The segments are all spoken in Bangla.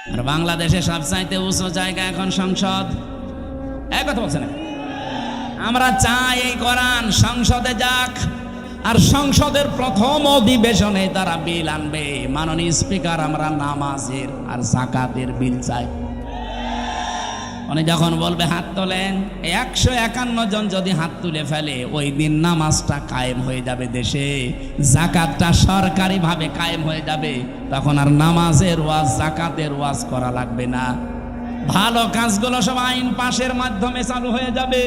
আর বাংলাদেশে সবচাইতে উঁচু জায়গা এখন সংসদ। এক কথা বলছে না, আমরা চাই এই কোরআন সংসদে যাক, আর সংসদের প্রথম অধিবেশনে তারা বিল আনবে। মাননীয় স্পিকার, আমরা নামাজের আর যাকাতের বিল চাই। উনি যখন বলবে হাত তোলেন, 151 জন যদি হাত তুলে ফেলে, ওই দিন নামাজটা কায়েম হয়ে যাবে দেশে, যাকাতটা সরকারিভাবে কায়েম হয়ে যাবে। তখন আর নামাজের ওয়াজ, যাকাতের ওয়াজ করা লাগবে না। ভালো কাজগুলো সব আইন পাশের মাধ্যমে চালু হয়ে যাবে।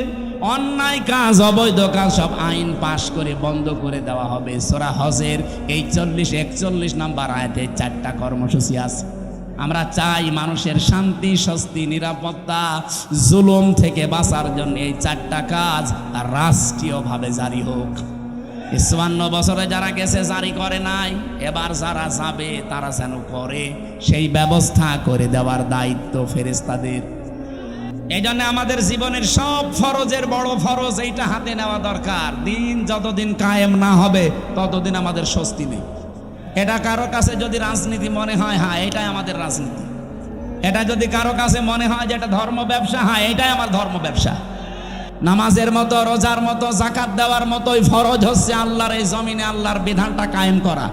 অন্যায় কাজ, অবৈধ কাজ সব আইন পাশ করে বন্ধ করে দেওয়া হবে। সূরা হজের এই 40-41 নম্বর আয়াতে 4টা কর্মসূচি আছে। আমরা চাই মানুষের শান্তি, স্বস্তি, নিরাপত্তা, জুলুম থেকে বাঁচার জন্য এই 4টা কাজ রাষ্ট্রীয়ভাবে জারি হোক। 54 বছরে যারা গেছে জারি করে নাই, এবার যারা যাবে তারা যেন করে, সেই ব্যবস্থা করে দেওয়ার দায়িত্ব ফেরেশতাদের। এই জন্য আমাদের জীবনের সব ফরজের বড় ফরজ এইটা হাতে নেওয়া দরকার। দিন যতদিন কায়েম না হবে ততদিন আমাদের স্বস্তি নেই। এটা কারো কাছে যদি রাজনীতি মনে হয়, হ্যাঁ এটাই আমাদের রাজনীতি। এটা যদি কারো কাছে মনে হয় যে এটা ধর্ম ব্যবসা, হ্যাঁ এটাই আমার ধর্ম ব্যবসা। নামাজের মতো, রোজার মতো, যাকাত দেওয়ার মতোই ফরজ হচ্ছে আল্লাহর এই জমিনে আল্লাহর বিধানটা কায়েম করা।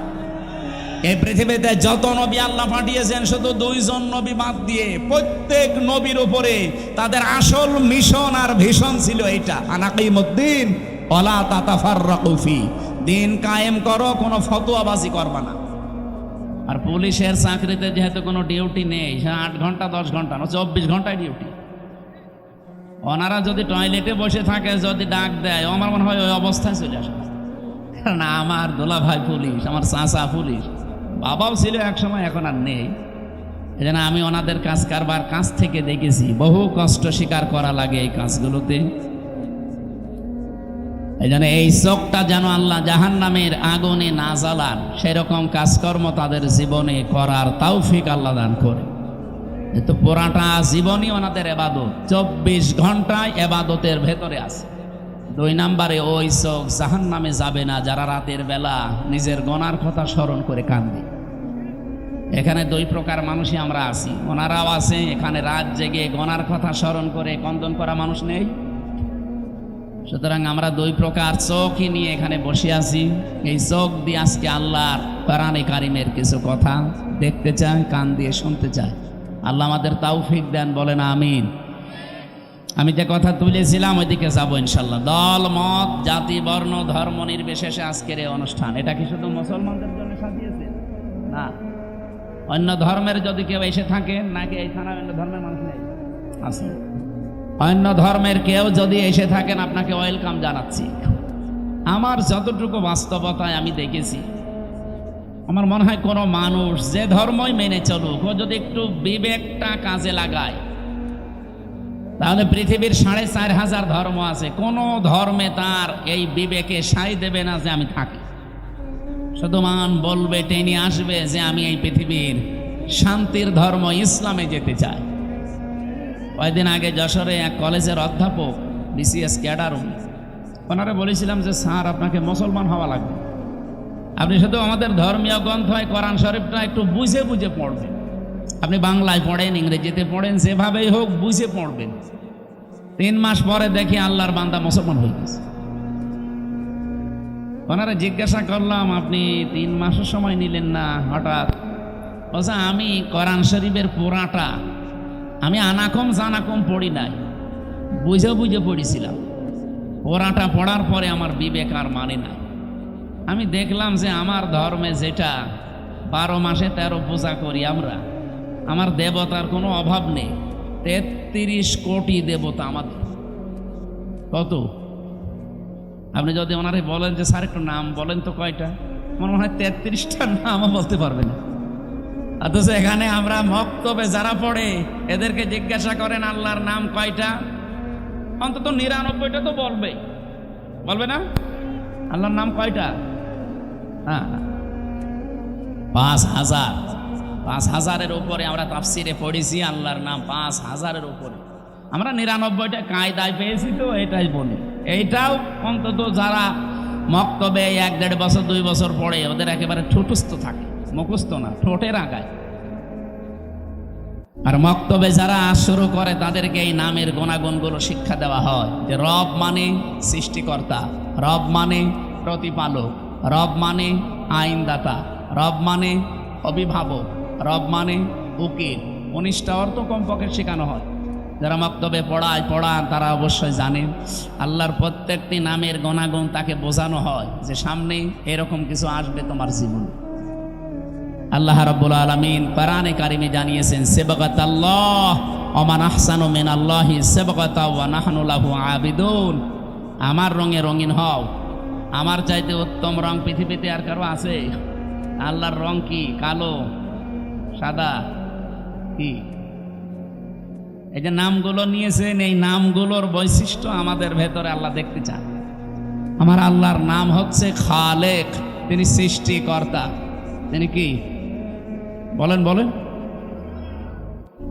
এই পৃথিবীতে যত নবী আল্লাহ পাঠিয়েছেন, শুধু 2 জন নবী বাদ দিয়ে প্রত্যেক নবীর উপরে তাদের আসল মিশন আর ভিশন ছিল এইটা, আনাকিমুদ্দিন ওয়ালা তাতাফাররাকু ফি। দিন কায়েম করো, কোনো ফতোয়াবাজি করবা না। আর পুলিশের চাকরিতে যেহেতু কোনো ডিউটি নেই, 8 ঘন্টা 10 ঘন্টা না, 24 ঘন্টায় ডিউটি। ওনারা যদি টয়লেটে বসে থাকে, যদি ডাক দেয়, আমার মনে হয় ওই অবস্থায় চলে আসে। কারণ আমার দোলা ভাই পুলিশ, আমার চাচা পুলিশ, বাবাও ছিল এক সময়, এখন আর নেই। এই জন্য আমি ওনাদের কাজ কারবার কাছ থেকে দেখেছি, বহু কষ্ট স্বীকার করা লাগে এই কাজগুলোতে। এই জন্য এই চোখটা যেন আল্লাহ জাহান্নামের আগুনে না জ্বালান, সেরকম কাজকর্ম তাদের জীবনে করার তৌফিক আল্লাহ দান করে। তো পুরাটা জীবনই ওনাদের ইবাদত, 24 ঘন্টায় ইবাদতের ভেতরে আছে। 2 নম্বরে, ওই চোখ জাহান্নামে যাবে না যারা রাতের বেলা নিজের গুনার কথা স্মরণ করে কাঁদে। এখানে 2 প্রকার মানুষই আমরা আছি, ওনারাও আছে। এখানে রাত জেগে গুনার কথা স্মরণ করে কন্দন করা মানুষ নেই। সুতরাং আমরা 2 প্রকার চোখই নিয়ে এখানে বসে আছি। এই চোখ দিয়ে আজকে আল্লাহর কোরআনে কারিমের কিছু কথা দেখতে চাই, কান দিয়ে শুনতে চাই। আল্লাহ আমাদের তৌফিক দেন, বলেন আমিন। আমি যে কথা তুলেছিলাম ওইদিকে যাবো ইনশাল্লাহ। দল, মত, জাতি, বর্ণ, ধর্ম নির্বিশেষে আজকের এই অনুষ্ঠান, এটা কি শুধু মুসলমানদের জন্য সাজিয়েছে? না, অন্য ধর্মের যদি কেউ এসে থাকে, নাকি এই থানায় অন্য ধর্মের মানুষ নেই? আছে। অন্য ধর্মের কেউ যদি এসে থাকেন, আপনাকে ওয়েলকাম জানাচ্ছি। আমার যতটুকু বাস্তবতায় আমি দেখেছি, আমার মনে হয় কোনো মানুষ যে ধর্মই মেনে চলুক, ও যদি একটু বিবেকটা কাজে লাগায়, তাহলে পৃথিবীর 4500 ধর্ম আছে, কোনো ধর্মে তার এই বিবেকে সাই দেবে না যে আমি থাকি। শুধু মান বলবে, টেনে আসবে যে আমি এই পৃথিবীর শান্তির ধর্ম ইসলামে যেতে চাই। কয়েকদিন আগে যশোরে এক কলেজের অধ্যাপক, বিসিএস ক্যাডার, ওনারা বলেছিলাম যে স্যার আপনাকে মুসলমান হওয়া লাগবে, আপনি শুধু আমাদের ধর্মীয় গ্রন্থ কোরআন শরীফটা একটু বুঝে বুঝে পড়বেন। আপনি বাংলায় পড়েন, ইংরেজিতে পড়েন, যেভাবেই হোক বুঝে পড়বেন। 3 মাস পরে দেখি আল্লাহর বান্দা মুসলমান হয়ে গেছে। ওনারা জিজ্ঞাসা করলাম, আপনি 3 মাসের সময় নিলেন না হঠাৎ? বলছে, আমি কোরআন শরীফের পুরাটা আমি আনাকম জানাকম পড়ি নাই, বুঝে বুঝে পড়েছিলাম। পুরাটা পড়ার পরে আমার বিবেক আর মানে নাই। আমি দেখলাম যে আমার ধর্মে যেটা 12 মাসে 13 পূজা করি আমরা, আমার দেবতার কোনো অভাব নেই। 33 কোটি দেবতা আমাদের। কত? আপনি যদি ওনারে বলেন যে স্যার একটু নাম বলেন তো কয়টা, আমার মনে হয় 33টা নামও বলতে পারবে না। অথচ এখানে আমরা মক্তবে যারা পড়ে, এদেরকে জিজ্ঞাসা করেন আল্লাহর নাম কয়টা, অন্তত 99টা তো বলবে না? আল্লাহর নাম কয়টা? হ্যাঁ, 5000-5000-এর উপরে আমরা তাফসিরে পড়েছি আল্লাহর নাম 5000-এর উপরে। আমরা 99টা কায়দায় পেয়েছি, তো এটাই বলি। এইটাও অন্তত যারা মক্তবে 1-1.5 বছর 2 বছর পড়ে, ওদের একেবারে ঠোঁটস্থ থাকে, মুখস্থ না, ঠোঁটের আগায়। আর মক্তবে যারা শুরু করে তাদেরকে এই নামের গুণাগুণগুলো শিক্ষা দেওয়া হয় যে রব মানে সৃষ্টিকর্তা, রব মানে প্রতিপালক, রব মানে আইনদাতা, রব মানে অভিভাবক, রব মানে উকিল। 19টা অর্থ কমপক্ষে শেখানো হয়। যারা মক্তবে পড়ান তারা অবশ্যই জানেন আল্লাহর প্রত্যেকটি নামের গুণাগুণ তাকে বোঝানো হয় যে সামনে এরকম কিছু আসবে তোমার জীবন। আল্লাহ রাব্বুল আলামিন কোরআনে কারিমে জানিয়েছেন সিবগাতাল্লাহ ওয়া মান আহসানু মিনাল্লাহি সিবগাতা ওয়া নাহনু লাহু আবিদুন। আমার রঙে রঙিন হও, আমার চাইতে উত্তম রং পৃথিবীতে আর কারো আছে? আল্লাহর রং কি? কালো, সাদা, কি? এই যে নামগুলো নিয়েছেন, এই নামগুলোর বৈশিষ্ট্য আমাদের ভেতরে আল্লাহ দেখতে চান। আমার আল্লাহর নাম হচ্ছে খালেক, তিনি সৃষ্টিকর্তা। তিনি কি? বলেন বলেন।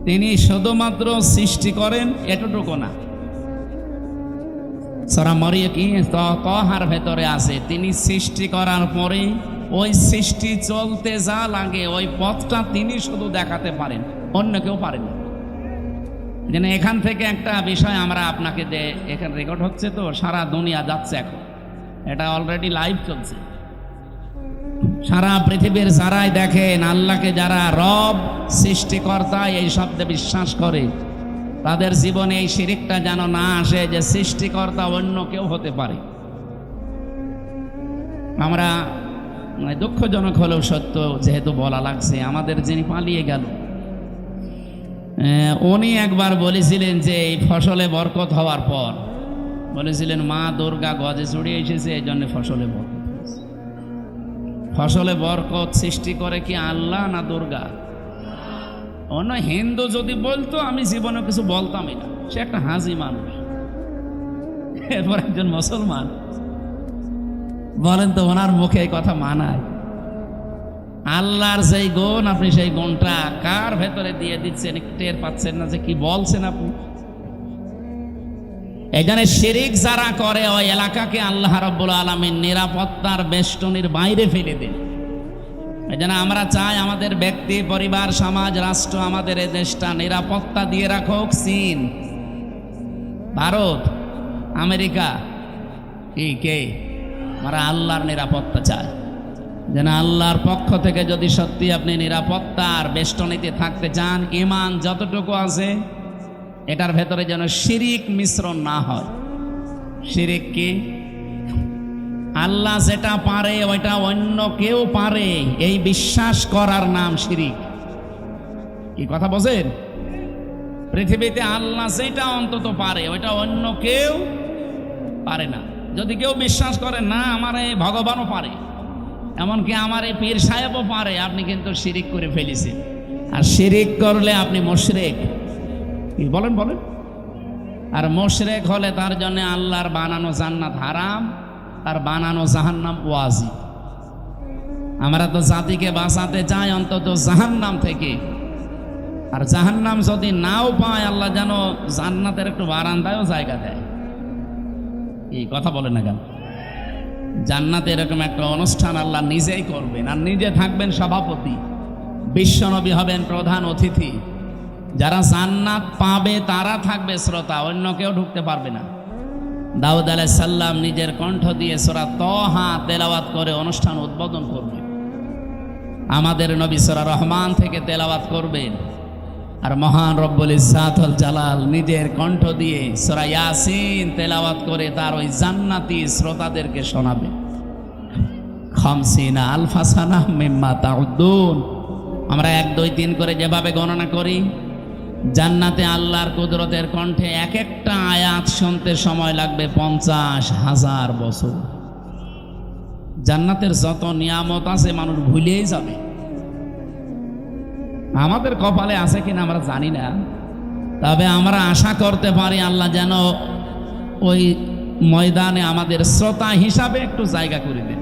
তিনি শুধুমাত্র সৃষ্টি করেন এতটুকু না, সূরা মরিয়ম কি তাহার ভেতরে আছে তিনি সৃষ্টি করার পরে ওই সৃষ্টি চলতে যা লাগে ওই পথটা তিনি শুধু দেখাতে পারেন, অন্য কেউ পারেন না। যেন এখান থেকে একটা বিষয় আমরা আপনাকে যে এখানে রেকর্ড হচ্ছে, তো সারা দুনিয়া যাচ্ছে এখন, এটা অলরেডি লাইভ চলছে। সারা পৃথিবীর যারাই দেখেন আল্লাহকে, যারা রব সৃষ্টিকর্তা এই শব্দে বিশ্বাস করে, তাদের জীবনে এই শিরিকটা যেন না আসে যে সৃষ্টিকর্তা অন্য কেউ হতে পারে। আমরা দুঃখজনক হলেও সত্য যেহেতু বলা লাগছে, আমাদের যিনি পালিয়ে গেল উনি একবার বলেছিলেন যে এই ফসলে বরকত হওয়ার পর বলেছিলেন মা দুর্গা গজে চড়িয়ে এসেছে, এই জন্য ফসলে বরকত। ফসলে বরকত সৃষ্টি করে কি আল্লাহ না দুর্গা? অন্য হিন্দু যদি বলতো আমি জীবনে কিছু বলতামই না, সে একটা হাজি মানুষ। এরপর একজন মুসলমান বলেন তো ওনার মুখে এই কথা মানায়? আল্লাহর যেই গুণ, আপনি সেই গুণটা কার ভেতরে দিয়ে দিচ্ছেন, টের পাচ্ছেন না যে কি বলছেন আপনি। এখানে শিরিক যারা করে ওই এলাকাকে আল্লাহ রাব্বুল আলামিন নিরাপত্তার বেষ্টনীর বাইরে ফেলে দেন। এজন্য আমরা চাই আমাদের ব্যক্তি, পরিবার, সমাজ, রাষ্ট্র, আমাদের এই দেশটা নিরাপত্তা দিয়ে রাখুক চীন, ভারত, আমেরিকা, কে? আমরা আল্লাহর নিরাপত্তা চাই। যেন আল্লাহর পক্ষ থেকে যদি সত্যি আপনি নিরাপত্তার বেষ্টনীতে থাকতে চান, ঈমান যতটুকু আছে এটার ভেতরে যেন শিরিক মিশ্রণ না হয়। শিরিক কি? আল্লাহ যেটা পারে ওইটা অন্য কেউ পারে, এই বিশ্বাস করার নাম শিরিক। কি কথা বলেন? পৃথিবীতে আল্লাহ যেটা অন্তত পারে ওইটা অন্য কেউ পারে না। যদি কেউ বিশ্বাস করে না আমার এই ভগবানও পারে, এমনকি আমার এই পীর সাহেবও পারে, আপনি কিন্তু শিরিক করে ফেলেছেন। আর শিরিক করলে আপনি মুশরিক। কি বলেন বলেন? আর মুশরিক হলে তার জন্য আল্লাহর বানানো জান্নাত হারাম, আর বানানো জাহান্নাম ওয়াজিব। আমরা তো জাতিকে বাঁচাতে চাই অন্তত জাহান্নাম থেকে, আর জাহান্নাম যদি নাও পায় আল্লাহ যেন জান্নাতের একটু বারান্দায়ও জায়গা দেয়। এই কথা বলেন না কেন? জান্নাতে এরকম একটা অনুষ্ঠান আল্লাহ নিজেই করবেন, আর নিজে থাকবেন সভাপতি, বিশ্বনবী হবেন প্রধান অতিথি। যারা জান্নাত পাবে তারা থাকবে শ্রোতা, অন্য কেউ ঢুকতে পারবে না। দাউদ আলাইহিস সালাম নিজের কণ্ঠ দিয়ে সূরা তাহা তেলাওয়াত করে অনুষ্ঠান উদ্বোধন করবেন। আমাদের নবী সূরা রহমান থেকে তেলাওয়াত করবেন, আর মহান রব্বুল ইজ্জাতুল জালাল নিজের কণ্ঠ দিয়ে সূরা ইয়াসিন তেলাওয়াত করে তার ওই জান্নাতি শ্রোতাদেরকে শোনাবে। খামসিনা আলফা সানাহ মিম্মা তাউদ্দুন। আমরা 1, 2, 3 করে যেভাবে গণনা করি, জান্নাতে আল্লাহর কুদরতের কণ্ঠে এক একটা আয়াত শুনতে সময় লাগবে 50,000 বছর। জান্নাতের যত নিয়ামত আছে মানুষ ভুলেই যাবে। আমাদের কপালে আছে কিনা আমরা জানি না, তবে আমরা আশা করতে পারি আল্লাহ যেন ওই ময়দানে আমাদের শ্রোতা হিসাবে একটু জায়গা করে দেন।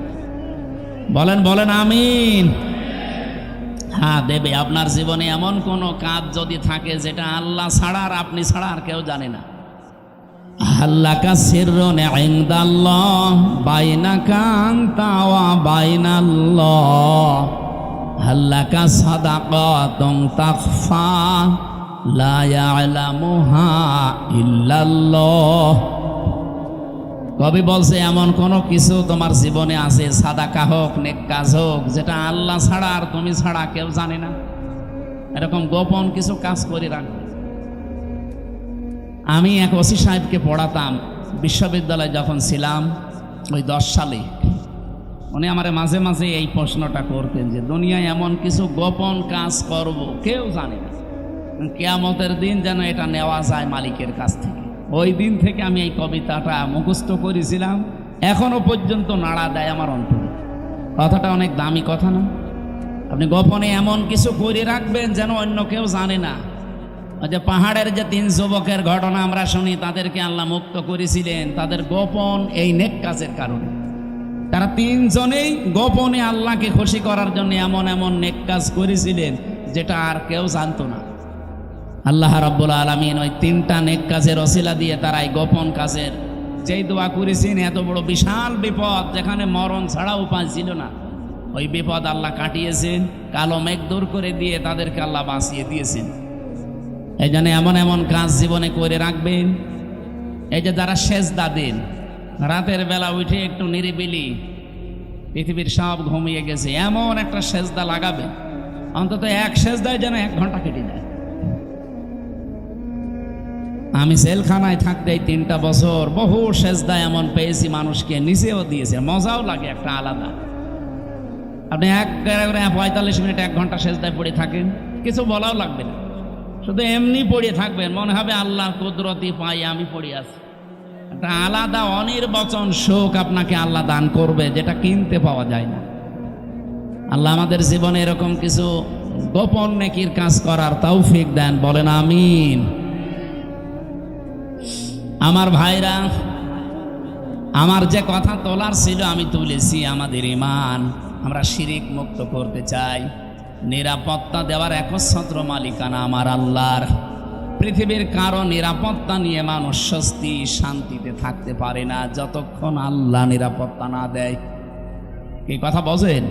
বলেন বলেন আমিন। হ্যাঁ দেবে। আপনার জীবনে এমন কোনো কাজ যদি থাকে যেটা আল্লাহ ছাড়া আর আপনি ছাড়া আর কেউ জানে না, হাল্লাকা সিররুন ইনদাল্লাহ বাইনাকা আনতা ওয়া বাইনাল্লাহ, হাল্লাকা সাদাকাতুন তাখফা লা ইয়ালামুহা ইল্লাল্লাহ। কবি বলছে এমন কোন কিছু তোমার জীবনে আছে, সাদাকা হোক নেক কাজ হোক, যেটা আল্লাহ ছাড়া আর তুমি ছাড়া কেউ জানে না। এরকম গোপন কিছু কাজ করে রাখবে। আমি এক ওসি সাহেবকে পড়াতাম বিশ্ববিদ্যালয়ে যখন ছিলাম, ওই 10 সালে। উনি আমার মাঝে মাঝে এই প্রশ্নটা করতেন যে দুনিয়ায় এমন কিছু গোপন কাজ করব, কেউ জানে না, কিয়ামতের দিন যেন এটা নেওয়া যায় মালিকের কাছ থেকে। ওই দিন থেকে আমি এই কবিতাটা মুখস্থ করেছিলাম, এখনো পর্যন্ত নাড়া দেয় আমার অন্তরে। কথাটা অনেক দামি কথা না? আপনি গোপনে এমন কিছু করে রাখবেন যেন অন্য কেউ জানে না। ওই যে পাহাড়ের যে 3 যুবকের ঘটনা আমরা শুনি, তাদেরকে আল্লাহ মুক্ত করেছিলেন তাদের গোপন এই নেক কাজের কারণে। তারা 3 জনেই গোপনে আল্লাহকে খুশি করার জন্য এমন এমন নেক কাজ করেছিলেন যেটা আর কেউ জানতো না। আল্লাহ রাব্বুল আলামিন ওই 3টা নেক কাজের ওসিলা দিয়ে তারা এই গোপন কাজের যেই দোয়া করেছেন, এত বড় বিশাল বিপদ যেখানে মরণ ছাড়া উপায় ছিল না, ওই বিপদ আল্লাহ কাটিয়েছেন, কালো মেঘ দূর করে দিয়ে তাদেরকে আল্লাহ বাঁচিয়ে দিয়েছেন। এই জন্য এমন এমন কাজ জীবনে করে রাখবেন। এই যে যারা সেজদা দেন, রাতের বেলা উঠে একটু নিরিবিলি, পৃথিবীর সব ঘুমিয়ে গেছে, এমন একটা সেজদা লাগাবে, অন্তত এক সেজদায় যেন 1 ঘন্টা কেটে যায়। আমি জেলখানায় থাকতে এই 3টা বছর বহু সেজদা এমন পেয়েছি, মানুষকে নিচেও দিয়েছে, মজাও লাগে একটা আলাদা। আপনি 45 মিনিট 1 ঘন্টা সেজদায় পড়ে থাকেন, কিছু বলাও লাগবে না, শুধু এমনি পড়ে থাকবেন, মনে হবে আল্লাহর কুদরতি পাই আমি পড়ে আছি। একটা আলাদা অনির্বচন সুখ আপনাকে আল্লাহ দান করবে, যেটা কিনতে পাওয়া যায় না। আল্লাহ আমাদের জীবনে এরকম কিছু গোপন নেকির কাজ করার তৌফিক দেন, বলেন আমিন। আমার ভাইরা, আমার যে কথা তোলার ছিল আমি তুলেছি। আমাদের ঈমান আমরা শিরিক মুক্ত করতে চাই। নিরাপত্তা দেওয়ার একচ্ছত্র মালিকানা আমার আল্লাহর। পৃথিবীর কারো নিরাপত্তা নিয়ে মানুষ স্বস্তি শান্তিতে থাকতে পারে না যতক্ষণ আল্লাহ নিরাপত্তা না দেয়। কি কথা বোঝেন?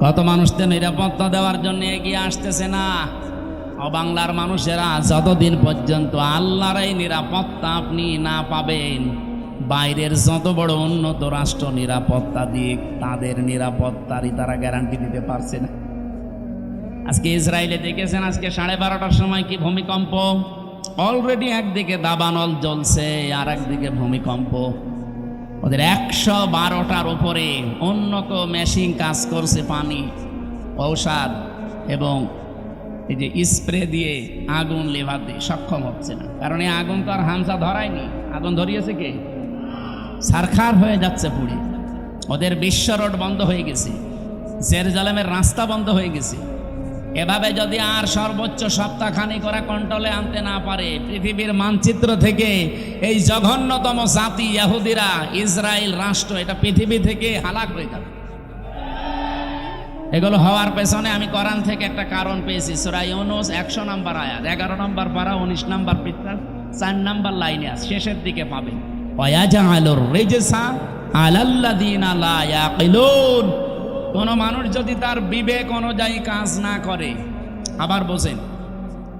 কত মানুষদের নিরাপত্তা দেওয়ার জন্য এগিয়ে আসতেছে না। বাংলার মানুষেরা যতদিন পর্যন্ত আল্লাহর এই নিরাপত্তা আপনি না পাবেন, বাইরের যত বড় উন্নত রাষ্ট্র নিরাপত্তা দিয়ে তাদের নিরাপত্তারই তারা গ্যারান্টি দিতে পারছে না। আজকে ইসরায়েলে দেখেছেন, আজকে 12:30টার সময় কি ভূমিকম্প। অলরেডি একদিকে দাবানল জ্বলছে, আর একদিকে ভূমিকম্প। ওদের 112টার উপরে উন্নত মেশিন কাজ করছে, পানি, ঔষধ এবং এই যে স্প্রে দিয়ে আগুন নেভাতে সক্ষম হচ্ছে না। কারণ এই আগুন তো আর হামসা ধরায়নি, আগুন ধরিয়েছে কে? সারখার হয়ে যাচ্ছে পুড়ে। ওদের বিশ্ব রোড বন্ধ হয়ে গেছে, জেরুজালেমের রাস্তা বন্ধ হয়ে গেছে। এভাবে যদি আর সর্বোচ্চ সপ্তাহখানিক ওরা কন্ট্রোলে আনতে না পারে, পৃথিবীর মানচিত্র থেকে এই জঘন্যতম জাতি ইহুদিরা, ইসরায়েল রাষ্ট্র, এটা পৃথিবী থেকে হালাক হয়ে যাবে। এগুলো হওয়ার পেছনে আমি কোরআন থেকে একটা কারণ পেয়েছি। সূরা ইউনূস 100 নম্বর আয়াত, 11 নম্বর পারা, 19 নম্বর পৃষ্ঠা, 4 নম্বর লাইনে আছে, শেষের দিকে পাবেন। ওয়ায়াজআলুর রিজসা আলাল্লাযিনা লা ইয়াকিলুন। কোন মানুষ যদি তার বিবেক অনুযায়ী কাজ না করে, আবার বোঝেন,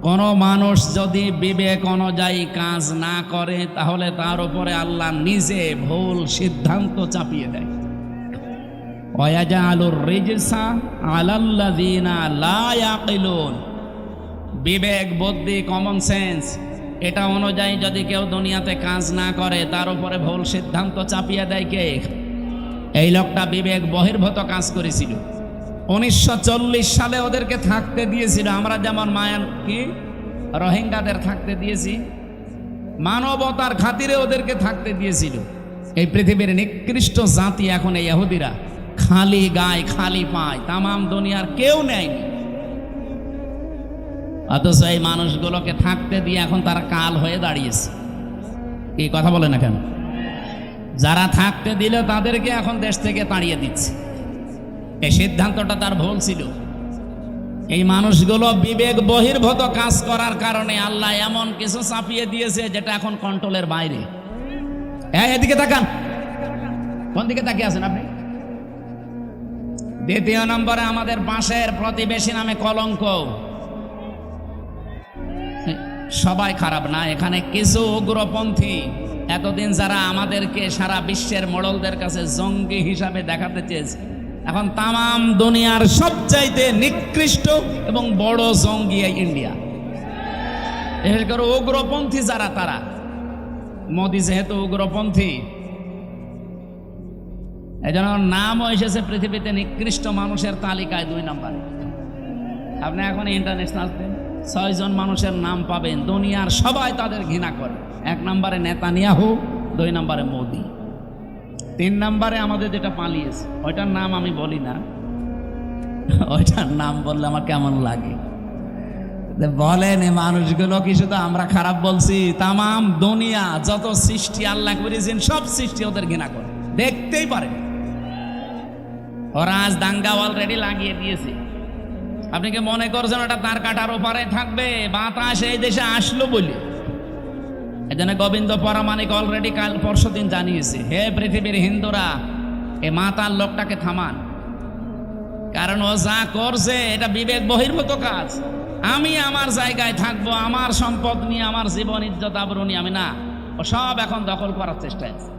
কোন মানুষ যদি বিবেক অনুযায়ী কাজ না করে, তাহলে তার উপরে আল্লাহ নিজে ভুল সিদ্ধান্ত চাপিয়ে দেয়। ওয়ায়াজআলুর রিজসা আলাল্লাযিনা লা ইয়াকিলুন। বিবেক, বুদ্ধি, কমন সেন্স, এটা অনুযায়ী যদি কেউ দুনিয়াতে কাজ না করে, তার উপরে ভুল সিদ্ধান্ত চাপিয়ে দেয় কে? এই লোকটা বিবেক বহির্ভূত কাজ করেছিল। 1940 সালে ওদেরকে থাকতে দিয়েছিল, আমরা যেমন রোহিঙ্গাদের থাকতে দিয়েছি, মানবতার খাতিরে ওদেরকে থাকতে দিয়েছিল। এই পৃথিবীর নিকৃষ্ট জাতি এখন এই ইহুদিরা, খালি গায় খালি পায়, তামাম দুনিয়ার কেউ নেয়নি। অথচ এই মানুষগুলোকে থাকতে দিয়ে এখন তারা কাল হয়ে দাঁড়িয়েছে। কি কথা বলে না কেন? যারা থাকতে দিল তাদেরকে এখন দেশ থেকে তাড়িয়ে দিচ্ছে। এই সিদ্ধান্তটা তার ভুল ছিল। এই মানুষগুলো বিবেক বহির্ভূত কাজ করার কারণে আল্লাহ এমন কিছু চাপিয়ে দিয়েছে যেটা এখন কন্ট্রোলের বাইরে। এদিকে তাকান, কোন দিকে তাকিয়ে আছেন আপনি? দ্বিতীয় নম্বরে আমাদের পাশের প্রতিবেশী নামে কলঙ্ক। সবাই খারাপ না, এখানে কিছু উগ্রপন্থী এতদিন যারা আমাদেরকে সারা বিশ্বের মোড়লদের কাছে জঙ্গি হিসাবে দেখাতে চেয়েছে, এখন তামাম দুনিয়ার সবচাইতে নিকৃষ্ট এবং বড় জঙ্গি এই ইন্ডিয়া। বিশেষ করে উগ্রপন্থী যারা, তারা মোদি যেহেতু উগ্রপন্থী, এই জন্য নামও এসেছে পৃথিবীতে নিকৃষ্ট মানুষের তালিকায় 2 নম্বরে। আপনি এখন ইন্টারন্যাশনাল 6 জন মানুষের নাম পাবেন, দুনিয়ার সবাই তাদের ঘৃণা করে। 1 নম্বরে নেতানিয়াহু, 2 নম্বরে মোদি, 3 নম্বরে আমাদের যেটা পালিয়েছে, ওইটার নাম আমি বলি না, ওইটার নাম বললে আমার কেমন লাগে। বলেন এই মানুষগুলো কি শুধু আমরা খারাপ বলছি? তামাম দুনিয়া যত সৃষ্টি আল্লাহ করেছেন সব সৃষ্টি ওদের ঘৃণা করে, দেখতেই পারে। ওরা আজ দাঙ্গা অলরেডি লাগিয়ে দিয়েছে। আপনি কি মনে করছেন ওটা তার কাটার ওপারে থাকবে? বাতাস এই দেশে আসলো বলে। এই জন্য গোবিন্দ পরামানিক অলরেডি কাল পরশু দিন জানিয়েছে, হে পৃথিবীর হিন্দুরা, এ মাতার লোকটাকে থামান, কারণ ও যা করছে এটা বিবেক বহির্ভূত কাজ। আমি আমার জায়গায় থাকবো, আমার সম্পদ নিয়ে, আমার জীবন ইজ্জত আবরু নিয়ে আমি না, ও সব এখন দখল করার চেষ্টায় আছে।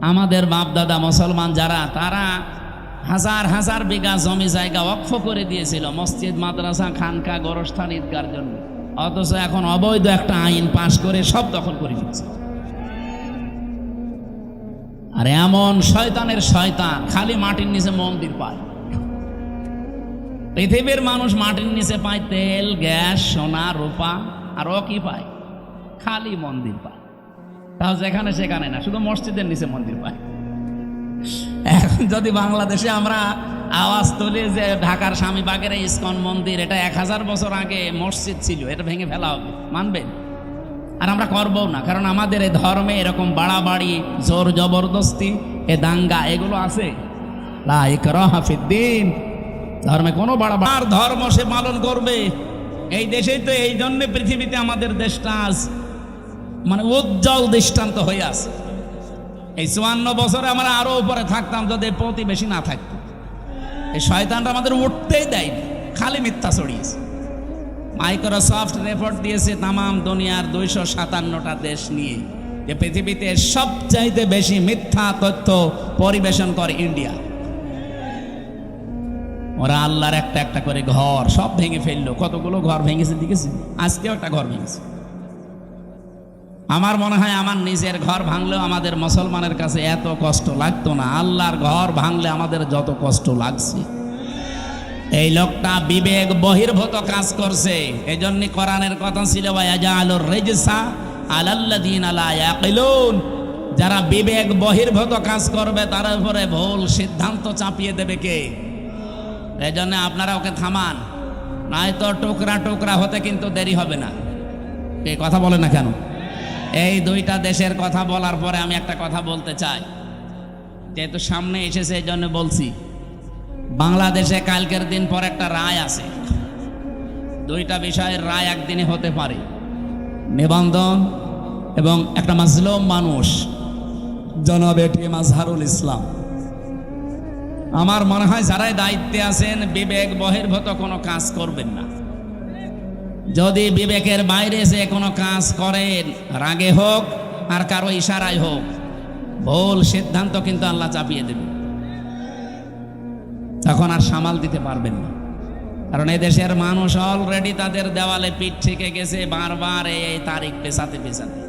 আমাদের বাপ দাদা মুসলমান যারা, তারা হাজার হাজার বিঘা জমি জায়গা ওয়াকফ করে দিয়েছিল মসজিদ, মাদ্রাসা, খানকা, গোরস্থান, ঈদগার জন্য, অথচ এখন অবৈধ একটা আইন পাশ করে সব দখল করে দিচ্ছে। আর এমন শয়তানের শয়তান খালি মাটির নিচে মন্দির পায়। পৃথিবীর মানুষ মাটির নিচে পায় তেল, গ্যাস, সোনা, রূপা, আর ও কি পায়? খালি মন্দির পায়। তাও যেখানে সেখানে না, শুধু মসজিদের নিচে মন্দির পায়। এখন যদি বাংলাদেশে আমরা আওয়াজ তুলি যে ঢাকার স্বামীবাগের ইসকন মন্দির, এটা 1000 বছর আগে মসজিদ ছিল, এটা ভেঙে ফেলা হবে, মানবেন? আর আমরা করবো না, কারণ আমাদের এই ধর্মে এরকম বাড়াবাড়ি, জোর জবরদস্তি, এ দাঙ্গা, এগুলো আছে। লা ইকরাহা ফিদ্দীন, ধর্মে কোনো বাড়াবাড়ি, ধর্ম সে পালন করবে। এই দেশেই তো এই জন্য পৃথিবীতে আমাদের দেশটা আজ মানে উজ্জ্বল দৃষ্টান্ত হয়ে আছে। এই 54 বছরে আমরা আরো উপরে থাকতাম যদি প্রতিবেশী না থাকতো। এই শয়তানটা আমাদের উঠতেই দেয়নি, খালি মিথ্যা ছড়িয়েছে। মাইক্রোসফট রিপোর্ট দিয়েছে তামাম দুনিয়ার 257টা দেশ নিয়ে, যে পৃথিবীতে সবচাইতে বেশি মিথ্যা তথ্য পরিবেশন করে ইন্ডিয়া। ওরা আল্লাহর একটা একটা করে ঘর সব ভেঙে ফেললো। কতগুলো ঘর ভেঙেছে দেখেছি, আজকেও একটা ঘর ভেঙেছে। আমার মনে হয় আমার নিজের ঘর ভাঙলেও আমাদের মুসলমানের কাছে এত কষ্ট লাগতো না, আল্লাহর ঘর ভাঙলে আমাদের যত কষ্ট লাগছে। এই লোকটা বিবেক বহির্ভূত কাজ করছে। এই জন্য কোরআনের কথা ছিল, ওয়ায়াজালুর রিজসা আলাল্লাযিনা লা ইয়াকিলুন, যারা বিবেক বহির্ভূত কাজ করবে তার উপরে ভুল সিদ্ধান্ত চাপিয়ে দেবে কে? এই জন্য আপনারা ওকে থামান, নয়তো টুকরা টুকরা হতে কিন্তু দেরি হবে না। এই কথা বলে না কেন? এই 2টা দেশের কথা বলার পরে আমি একটা কথা বলতে চাই, যেহেতু সামনে এসেছে এই জন্য বলছি। বাংলাদেশে কালকের দিন পর একটা রায় আছে, 2টা বিষয়ের রায় একদিনে হতে পারে, নিবন্ধন এবং একটা মাজলুম মানুষ জনাব এটিএম আজহারুল ইসলাম। আমার মনে হয় যারাই দায়িত্বে আছেন বিবেক বহির্ভূত কোনো কাজ করবেন না। যদি বিবেকের বাইরে যে কোনো কাজ করেন, রাগে হোক আর কারো ইশারায় হোক, ভুল সিদ্ধান্ত কিন্তু আল্লাহ চাপিয়ে দেবে, তখন আর সামাল দিতে পারবেন না। কারণ এই দেশের মানুষ অলরেডি তাদের দেওয়ালে পিঠ থেকে গেছে বারবার এই তারিখ পেছাতে পেছাতে।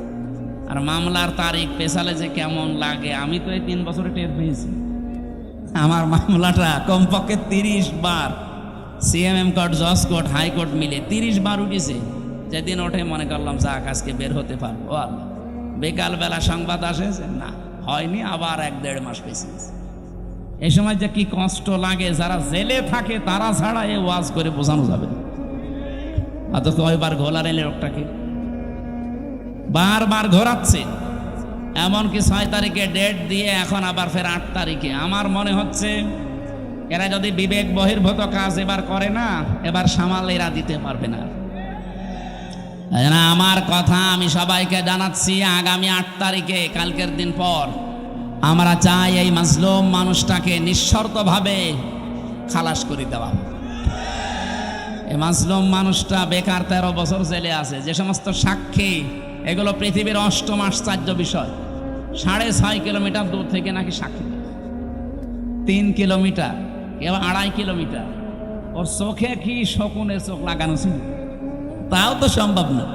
আর মামলার তারিখ পেছালে যে কেমন লাগে, আমি তো এই 3 বছরে টের পেয়েছি। আমার মামলাটা কমপক্ষে 30 বার সিএমএম কোর্ট, জজ কোর্ট, হাইকোর্ট মিলে 30 বার উঠেছে। যেদিন ওঠে মনে করলাম যাক আজকে বের হতে পারবো। ও আল্লাহ, বিকালবেলা সংবাদ আসেছে না, হয়নি, আবার 1-1.5 মাস পেছিয়েছে। এই সময় যে কি কষ্ট লাগে, যারা জেলে থাকে তারা ছাড়া এ ওয়াজ করে বোঝানো যাবে না। অথচ কয়বার ঘোলা রেলে লোকটাকে বারবার ঘোরাচ্ছে, এমনকি 6 তারিখে ডেট দিয়ে এখন আবার ফের 8 তারিখে। আমার মনে হচ্ছে এরা যদি বিবেক বহির্ভূত কাজ এবার করে না, এবার সামাল এরা দিতে পারবে না। আমার কথা আমি সবাইকে জানাচ্ছি, আগামী 8 তারিখে, কালকের দিন পর, আমরা চাই এই মাজলুম মানুষটাকে নিঃশর্তভাবে খালাস করে দেওয়া। এ মাসলুম মানুষটা বেকার 13 বছর জেলে আছে। যে সমস্ত সাক্ষী, এগুলো পৃথিবীর অষ্টম আশ্চর্য বিষয়। 6.5 কিলোমিটার দূর থেকে নাকি সাক্ষী, 3 কিলোমিটার, কেউ 2.5 কিলোমিটার। ওর চোখে কি শকুনের চোখ লাগানো ছিল, তাও তো সম্ভব না।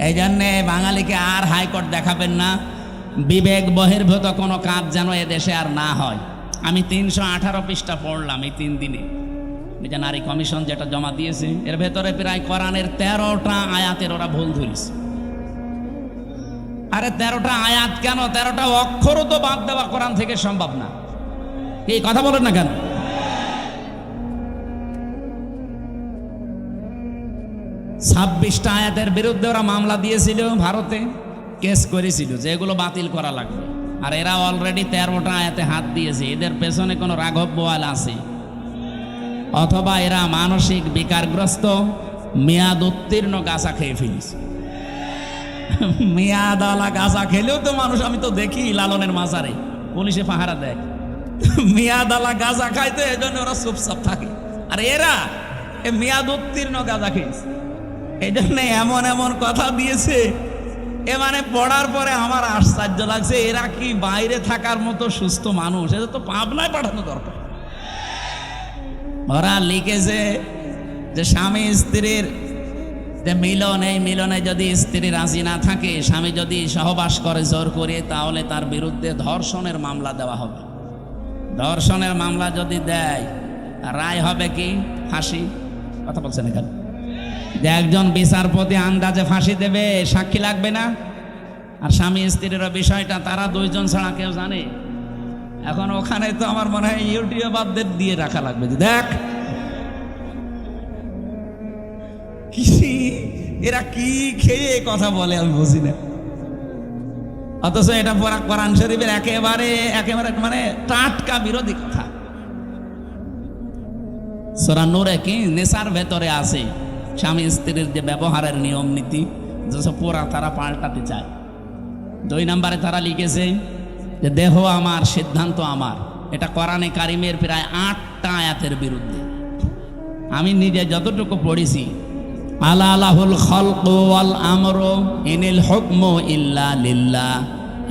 এই জন্যে বাঙালিকে আর হাইকোর্ট দেখাবেন না। বিবেক বহির্ভূত কোনো কাজ যেন এ দেশে আর না হয়। আমি 318 পৃষ্ঠা পড়লাম এই 3 দিনে। যে নারী কমিশন যেটা জমা দিয়েছে, এর ভেতরে প্রায় কোরআনের 13টা আয়াতের ওরা ভুল ধরেছে। আরে 13টা আয়াত কেন, 13টা অক্ষরও তো বাদ দেওয়া কোরআন থেকে সম্ভব না। এই কথা বলেন না কেন? ছাব্বিশটা আয়াতের বিরুদ্ধে ওরা মামলা দিয়েছিল, ভারতে কেস করেছিল যে এগুলো বাতিল করা লাগবে। আর এরা অলরেডি 13টা আয়াতে হাত দিয়েছে। এদের পেছনে কোনো রাঘব বোয়াল আছে, অথবা এরা মানসিক বিকারগ্রস্ত মেয়াদ উত্তীর্ণ গাঁজা খেয়ে ফেলেছে। মেয়াদালা গাঁজা খেলেও তো মানুষ, আমি তো দেখি লালনের মাজারে পুলিশে পাহারা দেয়, মেয়াদালা গাঁজা খাইতে, এই জন্য ওরা চুপচাপ থাকে। আর এরা মেয়াদ উত্তীর্ণ গাঁজা খেয়েছে, এই জন্য এমন এমন কথা দিয়েছে। এ মানে পড়ার পরে আমার আশ্চর্য লাগছে, এরা কি বাইরে থাকার মতো সুস্থ মানুষ? এদের তো পাবনায় পাঠানো দরকার। ওরা লিখেছে যে স্বামী স্ত্রীর যে মিলন, এই মিলনে যদি স্ত্রী রাজি না থাকে, স্বামী যদি সহবাস করে জোর করে, তাহলে তার বিরুদ্ধে ধর্ষণের মামলা দেওয়া হবে। ধর্ষণের মামলা যদি দেয়, রায় হবে কি? ফাঁসি। কথা বলছেন এখানে যে একজন বিচারপতি আন্দাজে ফাঁসি দেবে, সাক্ষী লাগবে না। আর স্বামী স্ত্রীর বিষয়টা তারা 2 জন ছাড়া কেউ জানে। এখন ওখানে তো আমার মনে হয় ইউটিউবারদের দিয়ে রাখা লাগবে, দেখ কি এরা কি খেয়ে কথা বলে আমি বুঝি না। অথচ এটা পড়া কোরআন শরীফের একেবারে মানে টাটকা বিরোধী কথা। সূরা নূরে কি নেশার ভেতরে আছে স্বামী স্ত্রীর যে ব্যবহারের নিয়ম নীতি, যেসব পোড়া তারা পাল্টাতে চায়। 2 নম্বরে তারা লিখেছে যে দেহ আমার, সিদ্ধান্ত আমার। এটা কোরআনে কারিমের প্রায় 8টা আয়াতের বিরুদ্ধে। আমি নিজে যতটুকু পড়েছি, আলা আলাহুল খালকু ওয়াল আমরু ইনিল হুকমু ইল্লা লিল্লাহ,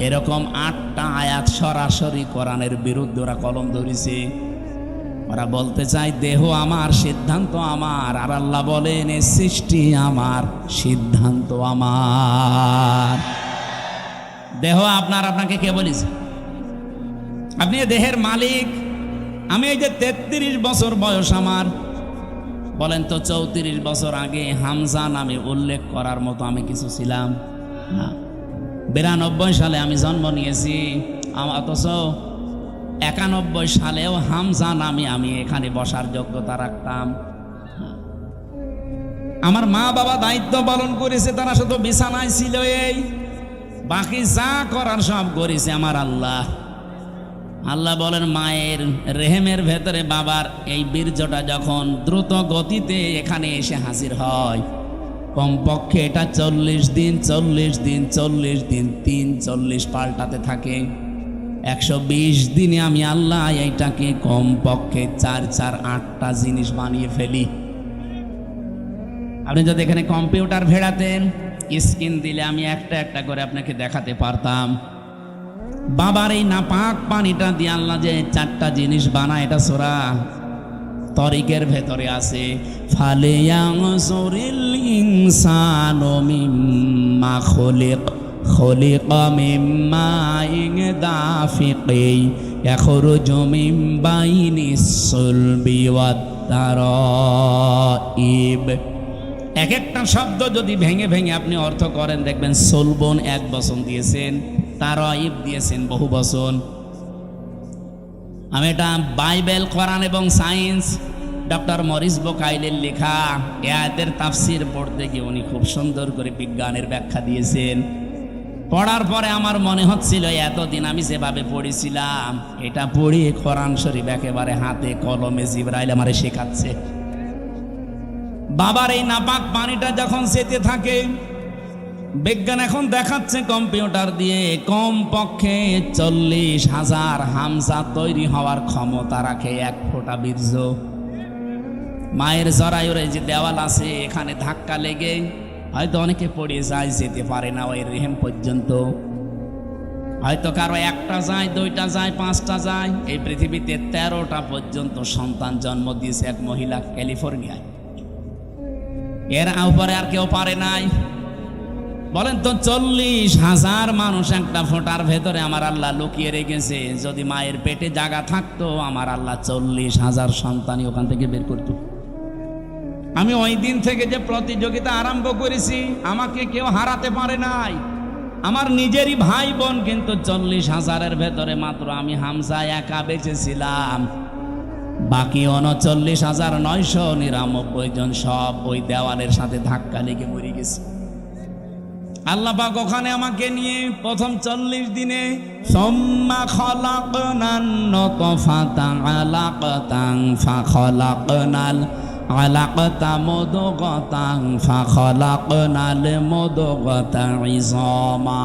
এরকম 8টা আয়াত সরাসরি কোরআনের বিরুদ্ধে ওরা কলম ধরেছে। ওরা বলতে চায় দেহ আমার, সিদ্ধান্ত আমার। আর আল্লাহ বলেন এ সৃষ্টি আমার, সিদ্ধান্ত আমার। দেহ আপনার, আপনাকে কে বলেছে? আপনি দেহের মালিক। আমি এই যে 33 বছর বয়স আমার, বলেন তো 34 বছর আগে হামজা নামে উল্লেখ করার মতো আমি কিছু ছিলাম না। 92 সালে আমি জন্ম নিয়েছি, অথচ 91 সালেও হামজা নামে আমি এখানে বসার যোগ্যতা রাখতাম। আমার মা বাবা দায়িত্ব পালন করেছে, তারা শুধু বিছানায় ছিল, এই বাকি যা করার সব করেছে আমার আল্লাহ। আল্লাহ বলেন মায়ের রেহেমের ভেতরে বাবার এই বীর্যটা যখন দ্রুত গতিতে এখানে এসে হাজির হয়, কমপক্ষে এটা 40 দিন 40 দিন 40 দিন 40 পাল্টাতে থাকে। 120 দিনে আমি আল্লাহ এইটাকে কমপক্ষে 4-8টা জিনিস বানিয়ে ফেলি। আপনি যদি এখানে কম্পিউটার ভেড়াতেন, স্ক্রিন দিলে আমি একটা একটা করে আপনাকে দেখাতে পারতাম। বাবার এই নাপাক পানিটা দিয়ে আল্লাহ যে 4টা জিনিস বানায়, এটা সূরা তরিকের ভেতরে আছে। ফালিয়ানজুরিল ইনসানু মিম্মা খুলিকা মিম্মা দাফিকি ইয়াখরুজু মিন বাইনিস সুলবি ওয়াত তারাইব। এক একটা শব্দ যদি ভেঙে ভেঙে আপনি অর্থ করেন, দেখবেন সুলবন 1 বচন দিয়েছেন, তারাইব দিয়েছেন বহু বচন। আমি এটা বাইবেল, কোরআন এবং সায়েন্স, ডক্টর মরিস বোকাইলের লেখা এ আয়াতের তাফসির পড়তে গিয়ে উনি খুব সুন্দর করে বিজ্ঞানের ব্যাখ্যা দিয়েছেন। পড়ার পরে আমার মনে হচ্ছিল এতদিন আমি যেভাবে পড়েছিলাম, এটা পড়ি কোরআন শরীফ একেবারে হাতে কলমে জিবরাইল আমারে শেখাচ্ছে। বাবার এই নাপাক পানিটা যখন যেতে থাকে, বিজ্ঞান এখন দেখাচ্ছে কম্পিউটার দিয়ে কমপক্ষে 40,000 হামজা তৈরি হওয়ার ক্ষমতা রাখে 1 ফোঁটা বীর্য। মায়ের জরায়ুর যে দেওয়াল আছে এখানে ধাক্কা লেগে হয়তো অনেকে পড়ে যায়, যেতে পারে না ওই রেহেম পর্যন্ত। হয়তো কারো একটা যায়, দুইটা যায়, পাঁচটা যায়। এই পৃথিবীতে 13টা পর্যন্ত সন্তান জন্ম দিয়েছে এক মহিলা ক্যালিফোর্নিয়ায়। এর উপরে আর কেউ পারে নাই। বলেন তো 40,000 মানুষ একটা ফোঁটার ভেতরে আমার আল্লাহ লুকিয়ে রেখেছে। যদি মায়ের পেটে জায়গা থাকতো আমার আল্লাহ 40,000 সন্তানই ওখান থেকে বের করতো। আমি ওই দিন থেকে যে প্রতিযোগিতা আরম্ভ করেছি, আমাকে কেউ হারাতে পারে নাই। আমার নিজেরই ভাই বোন কিন্তু 40,000-এর ভেতরে মাত্র আমি হামজা একা বেঁচেছিলাম। বাকি 39,999 জন সব ওই দেওয়ালের সাথে ধাক্কা লেগে মরে গেছে। আল্লাহ পাক ওখানে আমাকে নিয়ে প্রথম 40 দিনে সুম্মা খালাকনান নুতফাতান আলাকাতান ফাখালাকনাল আলাকাতা মুদগাতান ফাখালাকনাল মুদগাতা ইযামা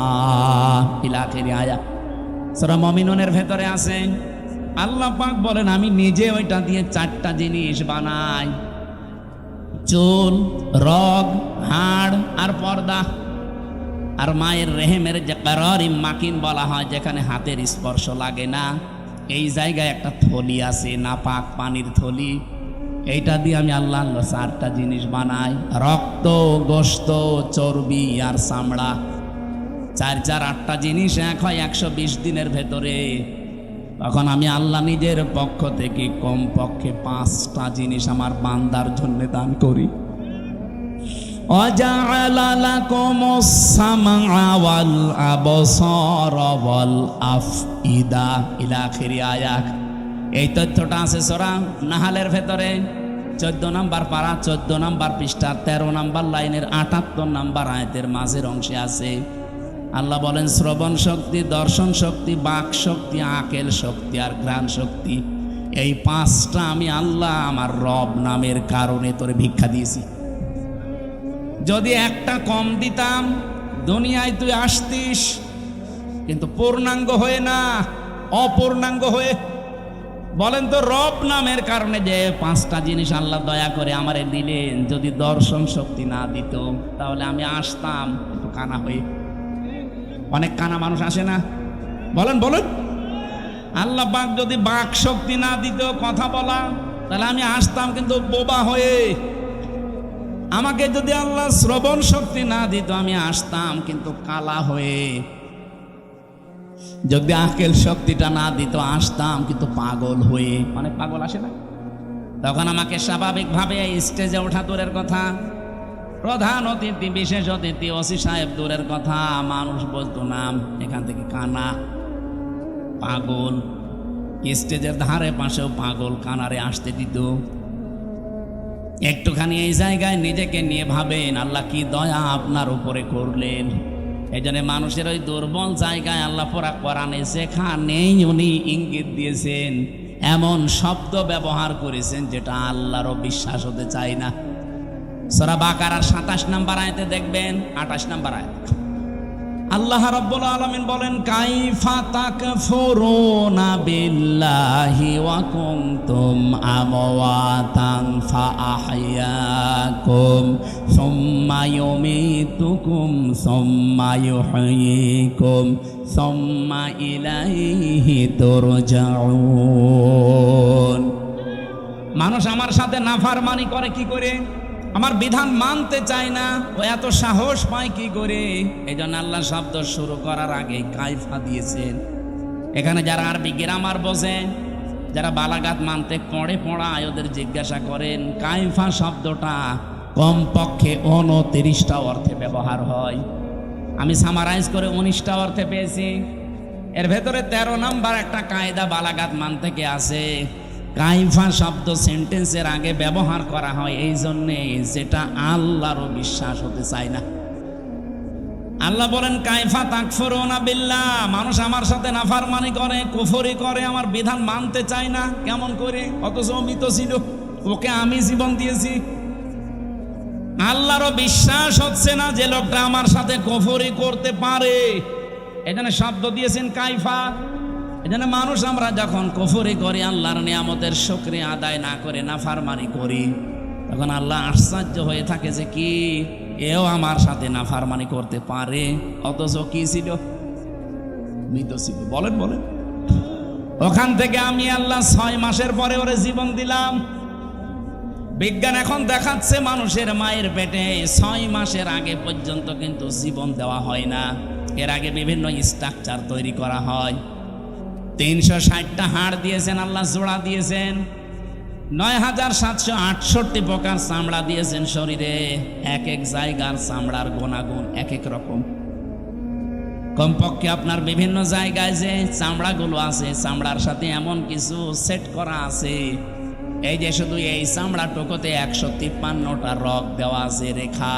ইলা আখির আয়াত। সূরা মুমিনুনের ভেতরে আছে আল্লাহ পাক বলেন আমি নিজে ওইটা দিয়ে 4টা জিনিস বানাই, চুল, রগ, হাড় আর পর্দা। আর মায়ের রেহেমের যে কারারিম মাকিন বলা হয়, যেখানে হাতের স্পর্শ লাগে না, এই জায়গায় একটা থলি আছে, নাপাক পানির থলি। এইটা দিয়ে আমি আল্লাহ 4টা জিনিস বানাই, রক্ত, গোশত, চর্বি আর চামড়া। 4 8টা জিনিস এক হয় 120 দিনের ভেতরে। তখন আমি আল্লাহ নিজের পক্ষ থেকে কমপক্ষে 5টা জিনিস আমার বান্দার জন্য দান করি। وَجَعَلَ لَكُمُ السَّمْعَ وَالْأَبْصَارَ وَالْأَفْئِدَةَ ইলা আখির আয়াত। এই তথ্যটা আছে সূরা নাহালের ভেতরে 14 নম্বর পারা, 14 নম্বর পৃষ্ঠা, 13 নম্বর লাইনের 78 নম্বর আয়াতের মাঝের অংশে আছে। আল্লাহ বলেন শ্রবণ শক্তি, দর্শন শক্তি, বাক শক্তি, আকেল শক্তি আর ঘ্রাণ শক্তি, এই 5টা আমি আল্লাহ আমার রব নামের কারণে তোরে ভিক্ষা দিয়েছি। যদি একটা কম দিতাম দুনিয়ায় তুই আসতিস, কিন্তু পূর্ণাঙ্গ হয়ে না, অপূর্ণাঙ্গ হয়ে। বলেন তো রব নামের কারণে যে 5টা জিনিস আল্লাহ দয়া করে আমারে দিলেন, যদি দর্শন শক্তি না দিত তাহলে আমি আসতাম কিন্তু কানা হয়ে। অনেক কানা মানুষ আসে না, বলেন বলেন। আল্লাহ পাক যদি বাক শক্তি না দিত, কথা বলা, তাহলে আমি আসতাম কিন্তু বোবা হয়ে। আমাকে যদি আল্লাহ শ্রবণ শক্তি না দিত আমি আসতাম কিন্তু কালা হয়ে। যদি আকেল শক্তিটা না দিত আসতাম কিন্তু পাগল হয়ে। অনেক পাগল আসে না, তখন আমাকে স্বাভাবিকভাবে স্টেজে ওঠা দূরের কথা, প্রধান অতিথি, বিশেষ অতিথি, ওসি সাহেব দূরের কথা, মানুষ বলতো নাম এখান থেকে কানা, পাগল। স্টেজের ধারে পাশেও পাগল কানারে আসতে দিত। একটুখানি এই জায়গায় নিজেকে নিয়ে ভাবেন আল্লাহ কি দয়া আপনার উপরে করলেন। এই জন্য মানুষের ওই দুর্বল জায়গায় আল্লাহ পুরা কোরআনে যেখানেই উনি ইঙ্গিত দিয়েছেন এমন শব্দ ব্যবহার করেছেন যেটা আল্লাহরও বিশ্বাস হতে চায় না। সূরা বাকারার 27 নম্বর আয়াতে দেখবেন, 28 নম্বর আয়াত আল্লাহ রাব্বুল আলামিন বলেন কাইফা তাকফুরুনা বিল্লাহি ওয়া কুনতুম আমওয়াতান ফাআহইয়াকুম সুম্মা ইউমীতুকুম সুম্মা ইউহয়ীকুম সুম্মা ইলাইহি তুরজাউন। মানুষ আমার সাথে নাফরমানি করে কি করে? আমার বিধান মানতে চায় না, ও এত সাহস পায় কি করে? এই জন্য আল্লাহ শব্দ শুরু করার আগে কাইফা দিয়েছেন। এখানে যারা আরবি গ্রামার বোঝে, যারা বালাগাত মানতে পড়ে পড়ায়, ওদের জিজ্ঞাসা করেন কাইফা শব্দটা কমপক্ষে 29টা অর্থে ব্যবহার হয়। আমি সামারাইজ করে 19টা অর্থে পেয়েছি। এর ভেতরে 13 নম্বর একটা কায়দা বালাগাত মান থেকে আছে। কাইফা শব্দ সেন্টেন্সের আগে ব্যবহার করা হয় এই জন্যে যেটা আল্লাহরও বিশ্বাস হতে চায় না। আল্লাহ বলেন কাইফা তাকফুরুনা বিল্লাহ, মানুষ আমার সাথে নাফরমানি করে, কুফরি করে, আমার বিধান মানতে চায় না। কেমন করে? অথচ মৃত ছিল, ওকে আমি জীবন দিয়েছি। আল্লাহরও বিশ্বাস হচ্ছে না যে লোকটা আমার সাথে কুফরি করতে পারে। এখানে শব্দ দিয়েছেন কাইফা। এজন্য মানুষ আমরা যখন কুফরি করি, আল্লাহর নিয়ামতের শুকরিয়া আদায় না করে নাফরমানি করি, তখন আল্লাহ আশ্চর্য হয়ে থাকে যে কি এও আমার সাথে নাফরমানি করতে পারে, অথচ কি ছিল, মৃত ছিল। বলেন বলেন। ওখান থেকে আমি আল্লাহ 6 মাসের পরে ওরে জীবন দিলাম। বিজ্ঞান এখন দেখাচ্ছে মানুষের মায়ের পেটে 6 মাসের আগে পর্যন্ত কিন্তু জীবন দেওয়া হয় না। এর আগে বিভিন্ন স্ট্রাকচার তৈরি করা হয়। 360টা হাড় দিয়েছেন আল্লাহ, জোড়া দিয়েছেন, 9768 প্রকার চামড়া দিয়েছেন শরীরে। এক এক জায়গার চামড়ার গুণাগুণ এক এক রকম। কমপক্ষে আপনার বিভিন্ন জায়গায় যে চামড়াগুলো আছে, চামড়ার সাথে এমন কিছু সেট করা আছে, এই যে শুধু এই চামড়া টুকুতে 153টা রগ দেওয়া আছে, রেখা।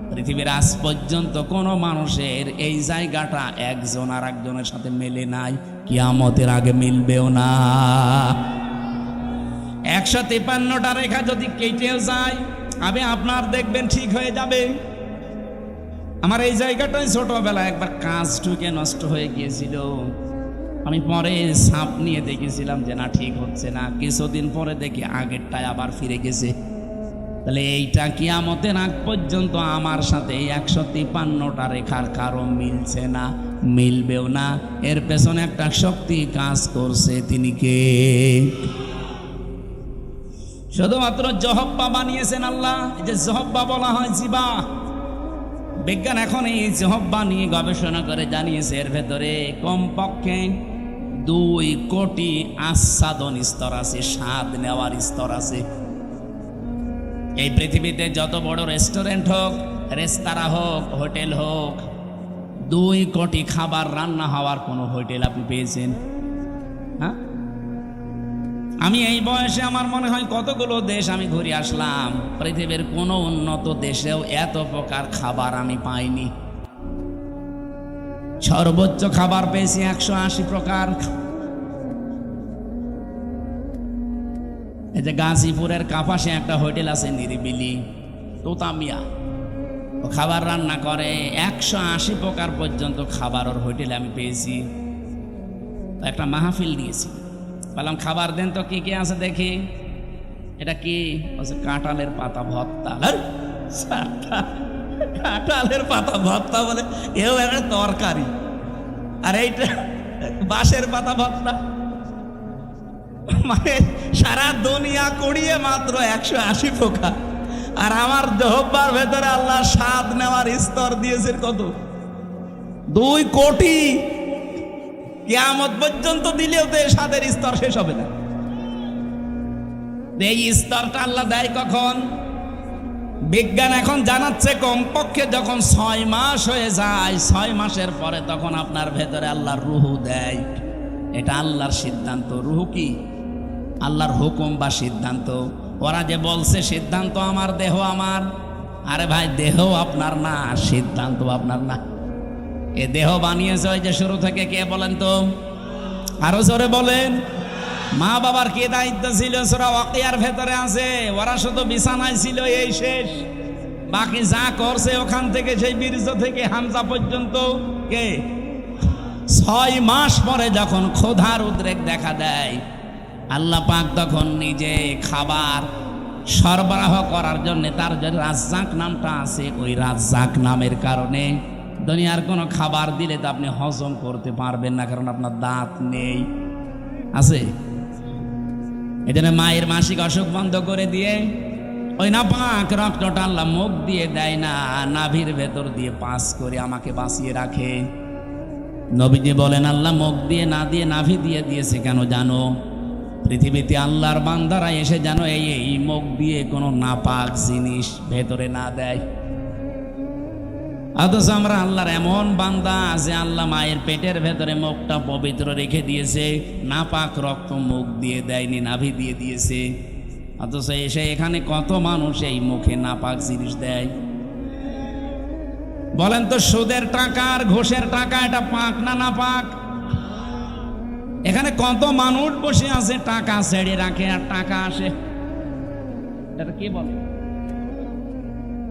পৃথিবীর আজ পর্যন্ত কোনো মানুষের এই জায়গাটা একজন আর একজনের সাথে মেলে নাই, কিয়ামতের আগে মিলবেও না। 153টা রেখা যদি কেটেও যায়, আপনার দেখবেন ঠিক হয়ে যাবে। আমার এই জায়গাটাই ছোটবেলায় একবার কাজ ঢুকে নষ্ট হয়ে গিয়েছিল। আমি পরে সাপ নিয়ে দেখেছিলাম যে না, ঠিক হচ্ছে না। কিছুদিন পরে দেখি আগেরটায় আবার ফিরে গেছে। তাহলে এইটা কিয়ামতের আগ পর্যন্ত আমার সাথে 153টা রেখার কারণ মিলছে না, মিলবেও না। এর পেছনে একটা শক্তি কাজ করছে, তিনি কে? শুধুমাত্র জহব্বা বানিয়েছেন আল্লাহ। এই যে জহব্বা বলা হয় জিবা, বিজ্ঞান এখন এই জহব্বা নিয়ে গবেষণা করে জানিয়েছে এর ভেতরে কমপক্ষে 2 কোটি আস্বাদন স্তর আছে, স্বাদ নেওয়ার স্তর আছে। এই পৃথিবীতে যত বড় রেস্টুরেন্ট হোক, রেস্তোরাঁ হোক, হোটেল হোক, 2 কোটি খাবার রান্না হওয়ার কোনো হোটেল আপনি পেয়েছেন? হ্যাঁ, আমি এই বয়সে আমার মনে হয় কতগুলো দেশ আমি ঘুরে আসলাম, পৃথিবীর কোনো উন্নত দেশেও এত প্রকার খাবার আমি পাইনি। সর্বোচ্চ খাবার পেয়েছি 180 প্রকার। এই যে গাজীপুরের কাপাসে একটা হোটেল আছে নিরিবিলি, তোতামিয়া, ও খাবার রান্না করে 180 প্রকার পর্যন্ত খাবার ওর হোটেলে আমি পেয়েছি। একটা মাহফিল দিয়েছি, বললাম খাবার দেন তো কি কি আছে দেখি। এটা কি? কাঁঠালের পাতা ভর্তা। কাঁঠালের পাতা ভর্তা বলে এও একটা তরকারি, আর এইটা বাঁশের পাতা ভর্তা। মানে সারা দুনিয়া কুড়িয়ে মাত্র 180 প্রকার, আর আমার জহব্বার ভেতরে আল্লাহ স্বাদ নেওয়ার স্তর দিয়েছেন কত? 2 কোটি। কিয়ামত পর্যন্ত দিলেও তো স্বাদের স্তর শেষ হবে না। এই স্তরটা আল্লাহ দেয় কখন? বিজ্ঞান এখন জানাচ্ছে কমপক্ষে যখন 6 মাস হয়ে যায়, 6 মাসের পরে তখন আপনার ভেতরে আল্লাহর রুহু দেয়। এটা আল্লাহর সিদ্ধান্ত। রুহু কি? আল্লাহর হুকুম বা সিদ্ধান্ত। ওরা যে বলছে সিদ্ধান্ত আমার, দেহ আমার, আরে ভাই দেহ আপনার না, সিদ্ধান্ত আপনার না। এ দেহ বানিয়েছে ওই যে শুরু থেকে কে বলেন তো? আরো জোরে বলেন। মা বাবার কি দায়িত্ব ছিল? সূরা ওয়াকিয়ার ভেতরে আছে, ওরা শুধু বিছানায় ছিল, এই শেষ। বাকি যা করছে ওখান থেকে, সেই বীর্য থেকে হামজা পর্যন্ত কে? 6 মাস পরে যখন ক্ষুধার উদ্রেক দেখা দেয়, আল্লাহ পাক তখন নিজে খাবার সরবরাহ করার জন্য, তার যে রাজ্জাক নামটা আছে, ওই রাজ্জাক নামের কারণে দুনিয়ার কোনো খাবার দিলে তো আপনি হজম করতে পারবেন না, কারণ আপনার দাঁত নেই। আছে এই জন্য মায়ের মাসিক অসুখ বন্ধ করে দিয়ে ওই নাপাক রক্তটা আল্লাহ মুখ দিয়ে দেয় না, নাভির ভেতর দিয়ে পাস করে আমাকে বাঁচিয়ে রাখে। নবীজি বলেন আল্লাহ মুখ দিয়ে না দিয়ে নাভি দিয়ে দিয়েছে কেন জানো? পৃথিবীতে আল্লাহর বান্দারা এসে যেন এই মুখ দিয়ে কোনো নাপাক জিনিস ভেতরে না দেয়। অথচ আমরা আল্লাহর এমন বান্দা যে আল্লাহ মায়ের পেটের ভেতরে মুখটা পবিত্র রেখে দিয়েছে, নাপাক রক্ত মুখ দিয়ে দেয়নি, নাভি দিয়ে দিয়েছে। অথচ এসে এখানে কত মানুষ এই মুখে নাপাক জিনিস দেয়। বলেন তো, সুদের টাকা আর ঘুষের টাকা এটা পাক না নাপাক? এখানে কত মানুষ বসে আছে, টাকা ছেড়ে রাখে আর টাকা আসে। এটা কি বলে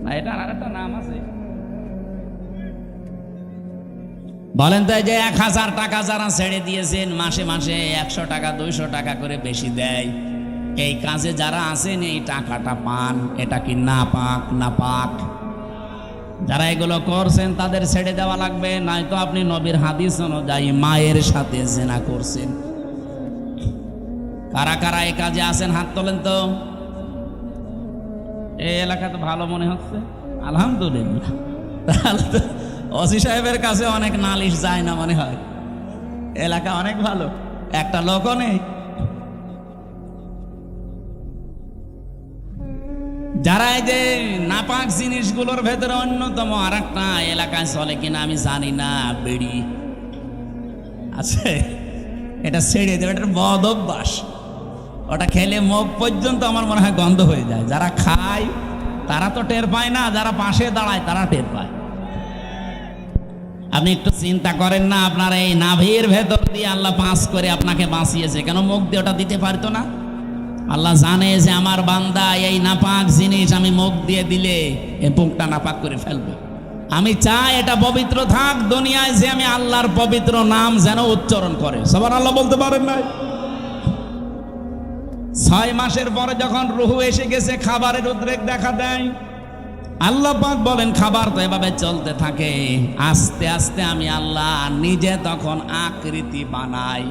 না? এটার আর একটা নাম আছে। বলেন তো, যে 1000 টাকা যারা ছেড়ে দিয়েছেন, মাসে মাসে 100 টাকা 200 টাকা করে বেশি দেয়, এই কাজে যারা আছেন এই টাকাটা পান, এটা কি নাপাক? নাপাক। যারা এগুলো করছেন তাদের ছেড়ে দেওয়া লাগবে, নয়তো আপনি নবীর হাদিস অনুযায়ী মায়ের সাথে জিনা করছেন। কারা কারা এই কাজে আছেন হাত তোলেন তো। এই এলাকা তো ভালো মনে হচ্ছে, আলহামদুলিল্লাহ। তাহলে তো ওসি সাহেবের কাছে অনেক নালিশ যায় না মনে হয়, এলাকা অনেক ভালো, একটা লোকও নেই। যারা এই যে নাপাক জিনিসগুলোর ভেতরে অন্যতম আর একটা এলাকায় চলে কিনা আমি জানি না, বিড়ি আছে, এটা ছেড়ে দেবে, এটা বদ অভ্যাস। ওটা খেলে মুখ পর্যন্ত আমার মনে হয় গন্ধ হয়ে যায়। যারা খায় তারা তো টের পায় না, যারা পাশে দাঁড়ায় তারা টের পায়। আপনি একটু চিন্তা করেন না, আপনার এই নাভির ভেতর দিয়ে আল্লাহ পাস করে আপনাকে বাঁচিয়েছে, কেন মুখ দিয়ে ওটা দিতে পারতো না? আল্লাহ জানে যে আমার বান্দা এই নাপাক জিনিস আমি মুখ দিয়ে দিলে এই মুখটা নাপাক করে ফেলবে। আমি চাই এটা পবিত্র থাক দুনিয়ায়, যে আমি আল্লাহর পবিত্র নাম যেন উচ্চারণ করে। সবার আল্লাহ বলতে পারেন নাই? 6 মাসের পরে যখন রুহু এসে গেছে, খাবারের উদ্রেক দেখা দেয়। আল্লাহ পাক বলেন খাবার তো এভাবে চলতে থাকে, আস্তে আস্তে আমি আল্লাহ নিজে তখন আকৃতি বানাই।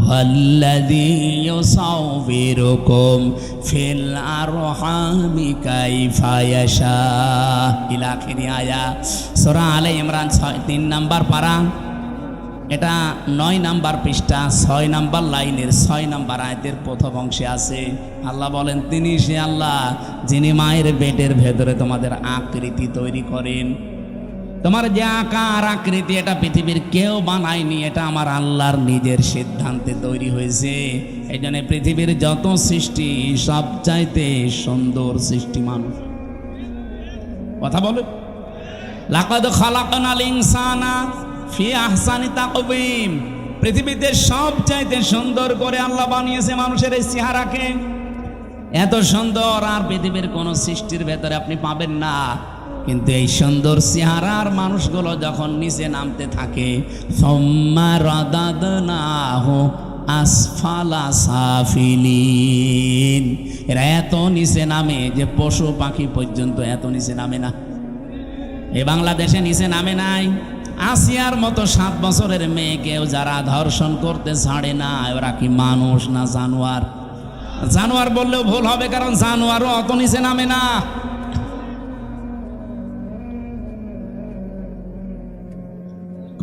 ওয়াল্লাযী ইউসাউবিরুকুম ফিল আরহামি কাইফা ইয়াশা ইলা আখিরি আয়াত, সূরা আলে ইমরান 3 নাম্বার পারা, এটা 9 নাম্বার পৃষ্ঠা 6 নাম্বার লাইনের 6 নাম্বার আয়াতের প্রথম অংশে আছে। আল্লাহ বলেন তিনি সে আল্লাহ যিনি মায়ের পেটের ভেতরে তোমাদের আকৃতি তৈরি করেন। তোমার যে আকার আকৃতি এটা পৃথিবীর কেউ বানায়নি, এটা আমার আল্লাহর নিজের সিদ্ধান্তে তৈরি হয়েছে। এই জন্য পৃথিবীর যত সৃষ্টি সবচাইতে সুন্দর সৃষ্টি মানুষ। কথা বলে লাকাদ খালাকনাল ইনসানা ফি আহসানি তাকওয়িম, পৃথিবীতে সবচাইতে সুন্দর করে আল্লাহ বানিয়েছে মানুষের এই চেহারাকে। এত সুন্দর আর পৃথিবীর কোন সৃষ্টির ভেতরে আপনি পাবেন না। কিন্তু এই সুন্দর চেহারার মানুষগুলো যখন নিচে নামতে থাকে, সুম্মা রাদাদনাহু আসফালা সাফিলিন, এরা এত নিচে নামে যে পশু পাখি পর্যন্ত এত নিচে নামে না। এই বাংলাদেশে নিচে নামে নাই। আসিয়ার মতো 7 বছরের মেয়েকেও যারা ধর্ষণ করতে ছাড়ে না, ওরা কি মানুষ না জানোয়ার? জানোয়ার বললেও ভুল হবে, কারণ জানোয়ারও অত নিচে নামে না।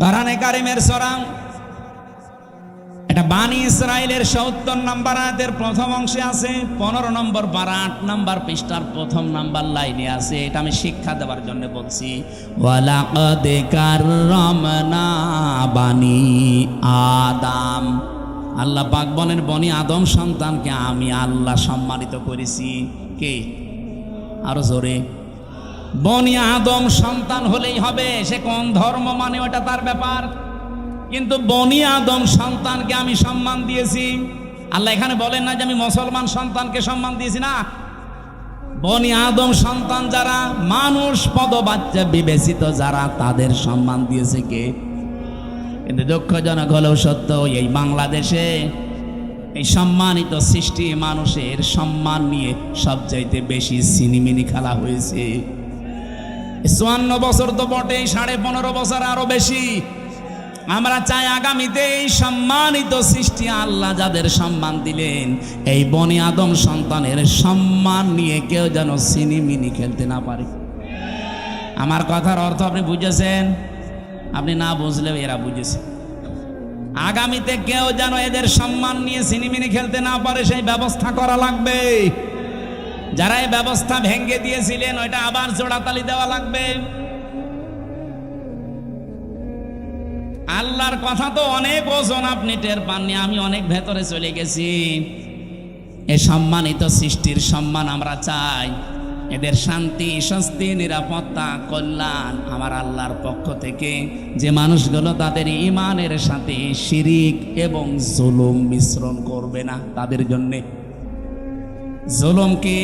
কোরআনে কারিমের সূরা এটা বানি ইসরাইলের ৭০ নম্বর আয়াতের প্রথম অংশে আছে, 15 নম্বর পারা 8 নম্বর পৃষ্ঠার প্রথম নাম্বার লাইনে আছে। এটা আমি শিক্ষা দেওয়ার জন্য বলছি। ওয়ালাকাদ কাররামনা বানি আদম, আল্লাহ পাক বলেন বনি আদম সন্তানকে আমি আল্লাহ সম্মানিত করেছি। কে? আরো জোরে। বনি আদম সন্তান হলেই হবে, সে কোন ধর্ম মানে ওটা তার ব্যাপার, কিন্তু বনি আদম সন্তানকে আমি সম্মান দিয়েছি। আল্লাহ এখানে বলেন না যে আমি মুসলমান সন্তানকে সম্মান দিয়েছি, না। বনি আদম সন্তান যারা মানুষ পদবাচ্চা বিবেচিত যারা, তাদের সম্মান দিয়েছে কে? কিন্তু দুঃখজনক হলেও সত্য, এই বাংলাদেশে এই সম্মানিত সৃষ্টি মানুষের সম্মান নিয়ে সবচাইতে বেশি সিনিমিনি খেলা হয়েছে। 54 বছর তো বটেই, 15.5 বছর আরো বেশি। আমরা চাই আগামীতে এই সম্মানিত সৃষ্টি আল্লাহ যাদের সম্মান দিলেন, এই বনি আদম সন্তানের সম্মান নিয়ে কেউ যেন সিনিমিনি খেলতে না পারে। আমার কথার অর্থ আপনি বুঝেছেন? আপনি না বুঝলেও এরা বুঝেছে। আগামীতে কেউ যেন এদের সম্মান নিয়ে সিনিমিনি খেলতে না পারে, সেই ব্যবস্থা করা লাগবে। যারা এই ব্যবস্থা ভেঙে দিয়েছিলেন ওইটা আবার জোড়াতালি দেওয়া লাগবে। আল্লাহর কথা তো অনেক ওজন, আপনি টের পাননি, আমি অনেক ভেতরে চলে গেছি। এই সম্মানিত সৃষ্টির সম্মান আমরা চাই, এদের শান্তি স্বস্তি নিরাপত্তা কল্যাণ আমার আল্লাহর পক্ষ থেকে। যে মানুষগুলো তাদের ঈমানের সাথে শিরিক এবং জুলুম মিশ্রণ করবে না, তাদের জন্যে। জুলুম কি?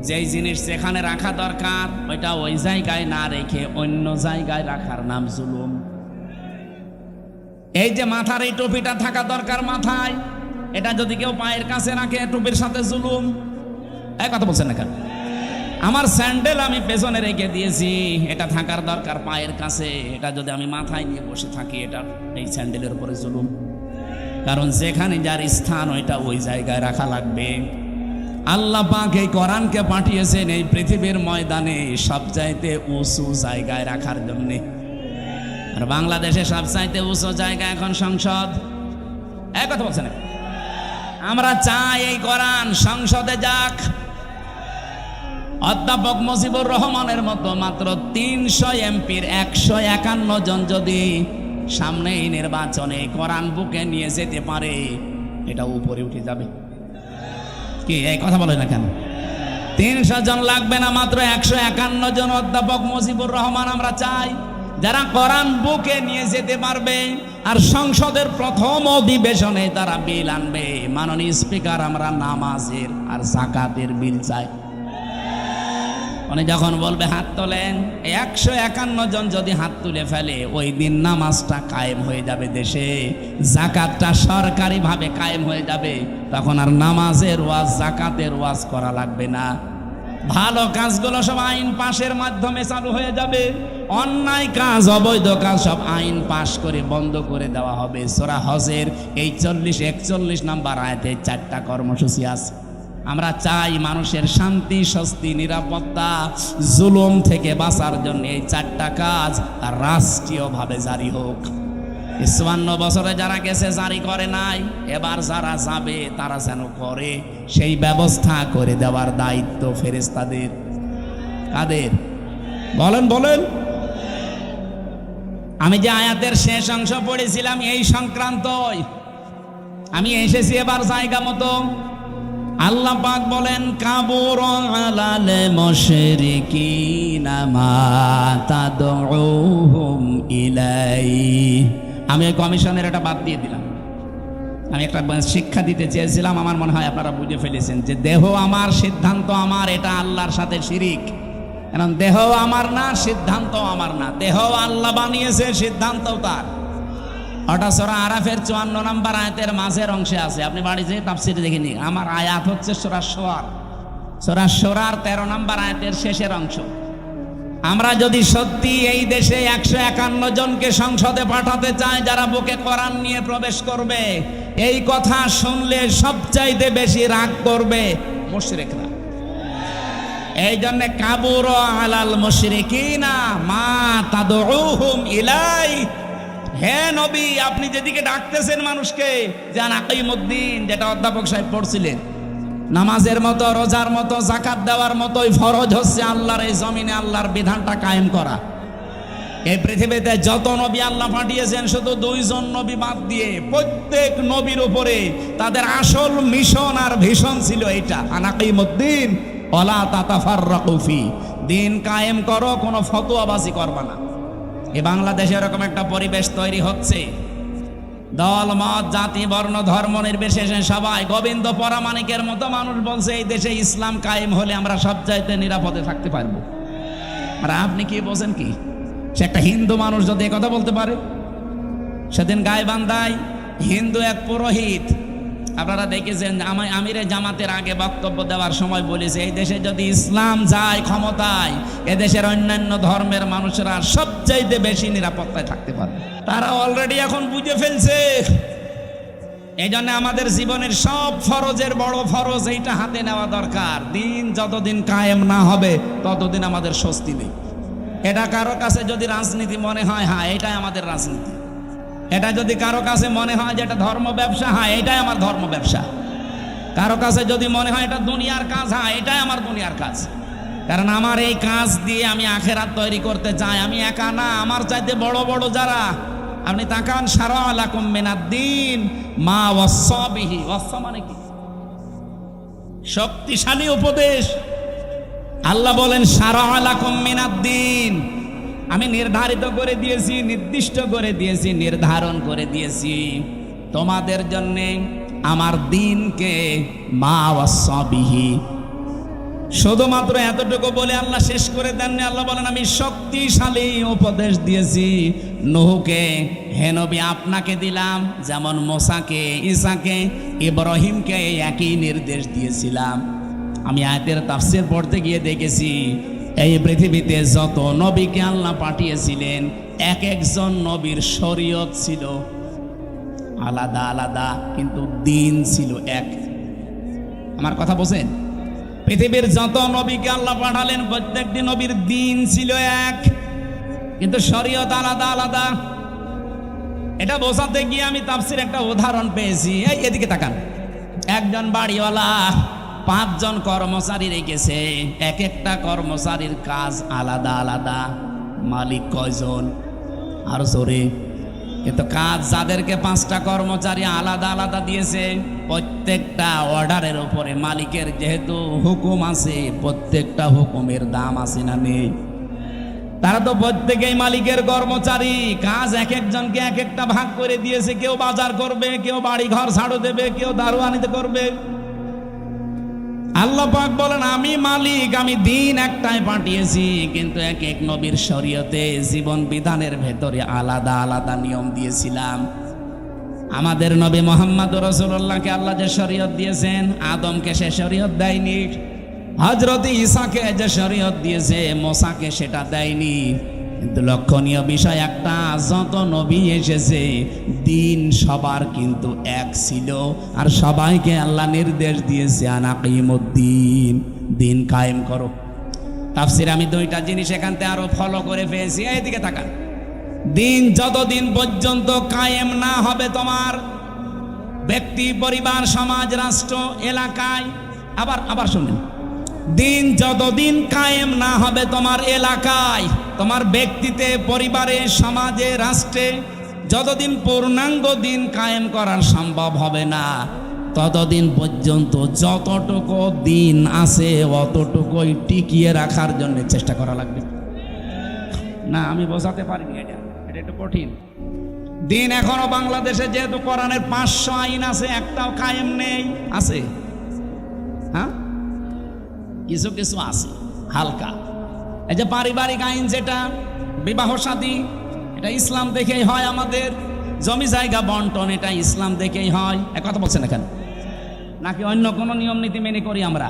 যেই জিনিস যেখানে রাখা দরকার ওইটা ওই জায়গায় না রেখে অন্য জায়গায় রাখার নাম জুলুম। এই যে মাথার এই টুপিটা থাকা দরকার মাথায়, এটা যদি কেউ পায়ের কাছে রাখে টুপির সাথে জুলুম। এক কথা বলছেন না কেন? আমার স্যান্ডেল আমি পেছনে রেখে দিয়েছি, এটা থাকার দরকার পায়ের কাছে, এটা যদি আমি মাথায় নিয়ে বসে থাকি এটা এই স্যান্ডেলের উপরে জুলুম। কারণ যেখানে যার স্থান ওইটা ওই জায়গায় রাখা লাগবে। আল্লাহ পাক এই কোরআনকে পাঠিয়েছেন এই পৃথিবীর ময়দানে সবচাইতে উঁচু জায়গায় রাখার জন্যে। আর বাংলাদেশে সবচাইতে উঁচু জায়গা এখন সংসদ। এক কথা বলছেন না? আমরা চাই এই কোরআন সংসদে যাক। অধ্যাপক মুজিবুর রহমানের মতো মাত্র 300 এমপির 151 জন যদি সামনে এই নির্বাচনে কোরআন বুকে নিয়ে যেতে পারে, এটা উপরে উঠে যাবে। কি এই কথা বলে না কেন? 300 জন লাগবে না, মাত্র 151 জন অধ্যাপক মুজিবুর রহমান আমরা চাই, যারা কোরআন বুকে নিয়ে যেতে পারবে। আর সংসদের প্রথম অধিবেশনে তারা বিল আনবে। মাননীয় স্পিকার, আমরা নামাজের আর যাকাতের বিল চাই। উনি যখন বলবে হাত তোলেন, 151 জন যদি হাত তুলে ফেলে, ওই দিন নামাজটা কায়েম হয়ে যাবে দেশে, যাকাতটা সরকারিভাবে কায়েম হয়ে যাবে। তখন আর নামাজের ওয়াজ যাকাতের ওয়াজ করা লাগবে না। ভালো কাজগুলো সব আইন পাশের মাধ্যমে চালু হয়ে যাবে। অন্যায় কাজ, অবৈধ কাজ সব আইন পাশ করে বন্ধ করে দেওয়া হবে। সূরা হজের এই 40-41 নাম্বার আয়াতে 4টা কর্মসূচি আছে। আমরা চাই মানুষের শান্তি, স্বস্তি, নিরাপত্তা, জুলুম থেকে বাঁচার জন্য এই 4টা কাজ রাষ্ট্রীয়ভাবে জারি হোক। 54 বছরে যারা গেছে জারি করে নাই, এবার যারা যাবে তারা যেন করে, সেই ব্যবস্থা করে দেওয়ার দায়িত্ব ফেরেশতাদের। কাদের? বলেন বলেন। আমি যে আয়াতের শেষ অংশ পড়েছিলাম এই সংক্রান্তই আমি এসেছি এবার জায়গা মতো। আল্লাহ পাক বলেন, কাবুর আলাল মুশরিকিনা মা তাদউহুম ইলাই। আমি ওই কমিশনের এটা বাদ দিয়ে দিলাম। আমি একটা শিক্ষা দিতে চেয়েছিলাম, আমার মনে হয় আপনারা বুঝে ফেলেছেন যে দেহ আমার, সিদ্ধান্ত আমার, এটা আল্লাহর সাথে শিরিক। কারণ দেহ আমার না, সিদ্ধান্ত আমার না। দেহ আল্লাহ বানিয়েছে, সিদ্ধান্তও তার। ওটা সূরা আরাফের 54 নম্বর আয়াতের মাঝের অংশে আছে। আপনি বাড়ি যেয়ে তাফসীরে দেখে নিন। আমার আয়াত হচ্ছে সূরা শূরার 13 নম্বর আয়াতের শেষের অংশ। আমরা যদি সত্যি এই দেশে 151 জনকে সংসদে পাঠাতে চাই যারা বুকে কোরআন নিয়ে প্রবেশ করবে, এই কথা শুনলে সবচাইতে বেশি রাগ করবে মুশরিকরা। এই জন্য কাবুর আলাল মুশরিকিনা মা তাদউহুম ইলাই। হে নবী, আপনি যেদিকে ডাকতেছেন মানুষকে, জান আকিমুদ্দিন, যেটা অধ্যাপক সাহেব পড়ছিলেন, নামাজের মতো, রোজার মতো, যাকাত দেওয়ার মতোই ফরজ হচ্ছে আল্লাহর এই জমিনে আল্লাহর বিধানটা কায়েম করা। এই পৃথিবীতে যত নবী আল্লাহ পাঠিয়েছেন, শুধু 2 জন নবী বাদ দিয়ে প্রত্যেক নবীর উপরে তাদের আসল মিশন আর ভিশন ছিল এইটা, আনাকিমুদ্দিন ওয়ালা তাতাফাররাকু ফি। দিন কায়েম করো, কোনো ফতোয়াবাজি করবা না। এই বাংলাদেশে এরকম একটা পরিবেশ তৈরি হচ্ছে, দল মত, জাতি, বর্ণ, ধর্ম নির্বিশেষে সবাই গোবিন্দ পরামানিকের মতো মানুষ বলছে এই দেশে ইসলাম কায়েম হলে আমরা সবচাইতে নিরাপদে থাকতে পারবো। আর আপনি কি বলছেন? কি সে একটা হিন্দু মানুষ যদি কথা বলতে পারে? সেদিন গাইবান্ধায় হিন্দু এক পুরোহিত, আপনারা দেখেছেন, আমিরে জামাতের আগে বক্তব্য দেওয়ার সময় বলেছে এই দেশে যদি ইসলাম যায় ক্ষমতায়, এদেশের অন্যান্য ধর্মের মানুষেরা সবচাইতে বেশি নিরাপত্তায় থাকতে পারবে। তারা অলরেডি এখন বুঝে ফেলছে। এই জন্য আমাদের জীবনের সব ফরজের বড় ফরজ এইটা হাতে নেওয়া দরকার। দিন যতদিন কায়েম না হবে ততদিন আমাদের স্বস্তি নেই। এটা কারো কাছে যদি রাজনীতি মনে হয়, হ্যাঁ এটাই আমাদের রাজনীতি। এটা যদি কারো কাছে মনে হয় যে এটা ধর্ম ব্যবসা, হ্যাঁ এটাই আমার ধর্ম ব্যবসা। কারো কাছে যদি মনে হয় এটা দুনিয়ার কাজ, হ্যাঁ এটাই আমার দুনিয়ার কাজ। কারণ আমার এই কাজ দিয়ে আমি আখেরাত তৈরি করতে চাই। আমি একা না, আমার চাইতে বড় বড় যারা, আপনি তাকান, শারআ লাকুম মিনাদ-দ্বীন মা ওয়াসসা বিহি। ওয়াসসা মানে কি? শক্তিশালী উপদেশ। আল্লাহ বলেন শারআ লাকুম মিনাদ-দ্বীন, আমি নির্ধারিত করে দিয়েছি, নির্দিষ্ট করে দিয়েছি, নির্ধারণ করে দিয়েছি তোমাদের জন্যে আমার দিনকে। মা ওয়াসসা বিহি, শুধুমাত্র এতটুকু বলে আল্লাহ শেষ করে দেননি। আল্লাহ বলেন আমি শক্তিশালী উপদেশ দিয়েছি নূহকে, হে নবী আপনাকে দিলাম, যেমন মুসাকে, ঈসাকে, ইব্রাহিমকে একই নির্দেশ দিয়েছিলাম। আমি আয়াতের তাফসীর পড়তে গিয়ে দেখেছি এই পৃথিবীতে যত নবীকে আল্লাহ পাঠিয়েছিলেন এক একজন নবীর শরীয়ত ছিল আলাদা আলাদা, কিন্তু দিন ছিল এক। আমার কথা বোঝেন? পৃথিবীর যত নবীকে আল্লাহ পাঠালেন প্রত্যেকটি নবীর দিন ছিল এক, কিন্তু শরীয়ত আলাদা আলাদা। এটা বোঝাতে গিয়ে আমি তাফসীরে একটা উদাহরণ পেয়েছি। এই এদিকে তাকান। একজন বাড়িওয়ালা 5 জন কর্মচারী রেখেছে, এক একটা কর্মচারীর কাজ আলাদা আলাদা। মালিক কয়জন? আর জোরে। কিন্তু কাজ যাদেরকে 5টা কর্মচারী আলাদা আলাদা দিয়েছে, প্রত্যেকটা অর্ডারের উপরে মালিকের যেহেতু হুকুম আছে, প্রত্যেকটা হুকুমের দাম আছে না নেই? তারা তো প্রত্যেকেই মালিকের কর্মচারী, কাজ এক একজনকে এক একটা ভাগ করে দিয়েছে। কেউ বাজার করবে, কেউ বাড়ি ঘর ঝাড়ু দেবে, কেউ দারোয়ানিতে করবে। আল্লাহ পাক বলেন আমি মালিক, আমি দিন একটাই পাঠিয়েছি, কিন্তু এক এক নবীর শরীয়তে জীবন বিধানের ভেতরে আলাদা আলাদা নিয়ম দিয়েছিলাম। আমাদের নবী মুহাম্মদ রাসূলুল্লাহকে আল্লাহ যে শরীয়ত দিয়েছেন, আদমকে সে শরীয়ত দেয়নি। হযরত ঈসাকে যে শরীয়ত দিয়েছে, মুসাকে সেটা দেয়নি। কিন্তু লক্ষণীয় বিষয় একটা, যত নবী এসেছে দিন সবার কিন্তু এক ছিল, আর সবাইকে আল্লাহ নির্দেশ দিয়েছে আনাকিমুদ্দিন, দিন কায়েম করো। তাফসীরে আমি 2টা জিনিস এখান থেকে আরো ফলো করে পেয়েছি। এইদিকে তাকান। দিন যতদিন পর্যন্ত কায়েম না হবে তোমার ব্যক্তি, পরিবার, সমাজ, রাষ্ট্র, এলাকায়, আবার শুনেন, দিন যতদিন কায়েম না হবে তোমার এলাকায়, তোমার ব্যক্তিতে, পরিবারে, সমাজে, রাষ্ট্রে, যতদিন পূর্ণাঙ্গ দিন কায়েম করার সম্ভব হবে না, ততদিন পর্যন্ত যতটুকু দিন আছে অতটুকুই টিকিয়ে রাখার জন্য চেষ্টা করা লাগবে। না আমি বোঝাতে পারিনি, এটা একটু কঠিন। দিন এখনো বাংলাদেশে যেহেতু কোরআনের 500 আইন আছে, একটাও কায়েম নেই। আছে? হ্যাঁ, কিছু কিছু আছে হালকা। এই যে পারিবারিক আইন, যেটা বিবাহ শাদী, এটা ইসলাম দেখেই হয়। আমাদের জমি জায়গা বন্টন, এটা ইসলাম দেখেই হয়। এক কথা বলছেন এখানে, নাকি অন্য কোনো নিয়ম নীতি মেনে করি আমরা?